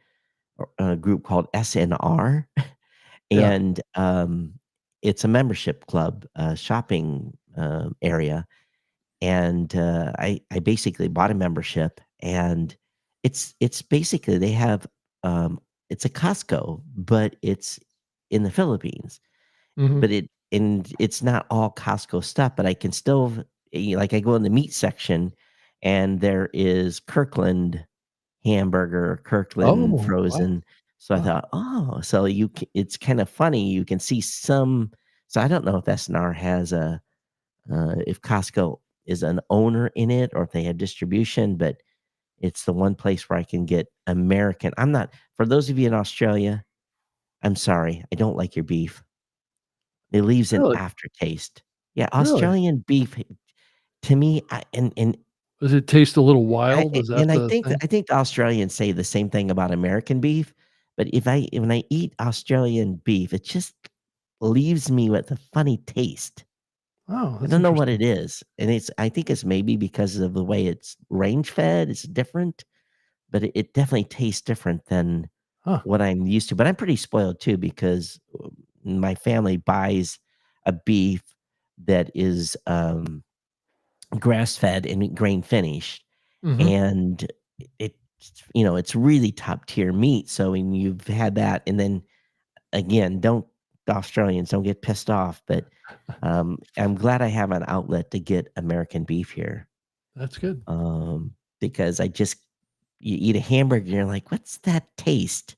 group called SNR, Yeah. and, it's a membership club, shopping, area. And I basically bought a membership, and it's basically they have, it's a Costco, but it's in the Philippines. Mhm. But it's not all Costco stuff, but I can still, like, I go in the meat section, and there is Kirkland hamburger, Kirkland Oh, wow. frozen. So I Wow. thought, oh, so it's kind of funny. You can see some. So I don't know if SNR has if Costco is an owner in it or if they have distribution, but it's the one place where I can get American. I'm not, for those of you in Australia, I'm sorry, I don't like your beef. It leaves an Really? aftertaste. Yeah, Really? Australian beef to me, Does it taste a little wild? Is that and the thing? I think the Australians say the same thing about American beef, but when I eat Australian beef, it just leaves me with a funny taste. Oh, I that's don't know what interesting. it is, and I think it's maybe because of the way it's range fed, it's different, but it definitely tastes different than Huh. what I'm used to, but I'm pretty spoiled too because, my family buys a beef that is, grass-fed and grain finished, Mhm. and it it's really top tier meat, so when you've had that and then again, don't the Australians don't get pissed off, but, I'm glad I have an outlet to get American beef here, That's good. because you eat a hamburger, you're like, "What's that taste?"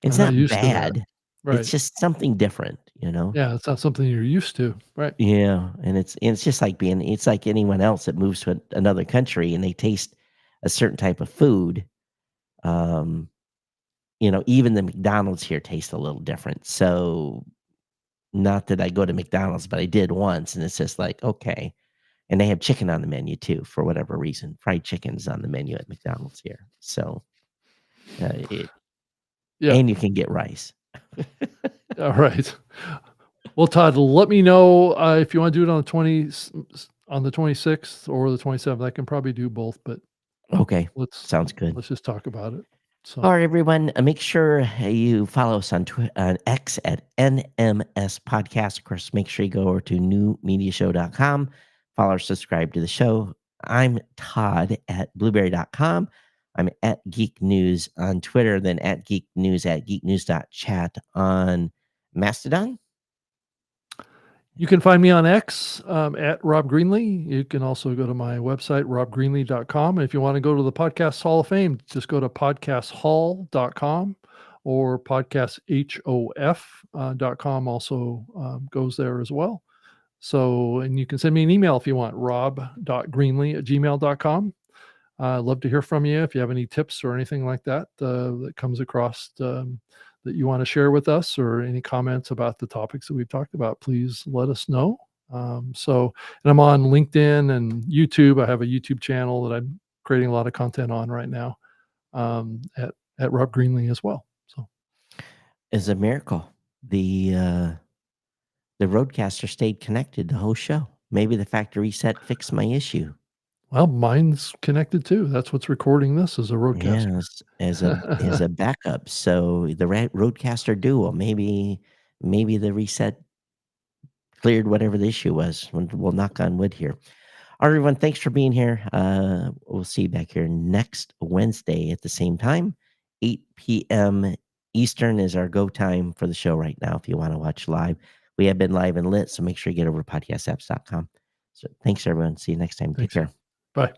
It's I'm not not used to that. bad, it's Right. just something different, you know? Yeah, it's not something you're used to. Right. Yeah, and it's just like it's like anyone else that moves to another country and they taste a certain type of food, um, even the McDonald's here tastes a little different, so not that I go to McDonald's, but I did once, and it's just like, "Okay." And they have chicken on the menu too, for whatever reason. Fried chicken's on the menu at McDonald's here. So, it Yeah. and you can get rice. Alright. Well, Todd, let me know, if you wanna do it on the 26th or the 27th. I can probably do both, but Okay, let's sounds good. let's just talk about it. So Alright, everyone, make sure you follow us on X at NMS Podcast. Of course, make sure you go over to newmediashow.com, follow or subscribe to the show. I'm Todd at blueberry.com. I'm at Geek News on Twitter, then at Geek News at geeknews.chat on Mastodon. you can find me on X, at Rob Greenlee. You can also go to my website, robgreenlee.com. And if you want to go to the Podcast Hall of Fame, just go to podcasthall.com or podcasthof.com also goes there as well. So, and you can send me an email if you want, rob.greenlee@gmail.com. I'd love to hear from you if you have any tips or anything like that that comes across that you want to share with us, or any comments about the topics that we've talked about, please let us know. And I'm on LinkedIn and YouTube. I have a YouTube channel that I'm creating a lot of content on right now, at Rob Greenlee as well. So It's a miracle. The roadcaster stayed connected the whole show. Maybe the factory reset fixed my issue. well, mine's connected too. That's what's recording this as a roadcaster. Yes, as a backup. So the roadcaster duo. Maybe the reset cleared whatever the issue was. We'll knock on wood here. All right, everyone, thanks for being here. We'll see you back here next Wednesday at the same time. 8 p.m. Eastern is our go time for the show right now if you want to watch live. We have been live and lit, so make sure you get over to podcastapps.com. So thanks, everyone. See you next time. Take Thanks. care. Bye.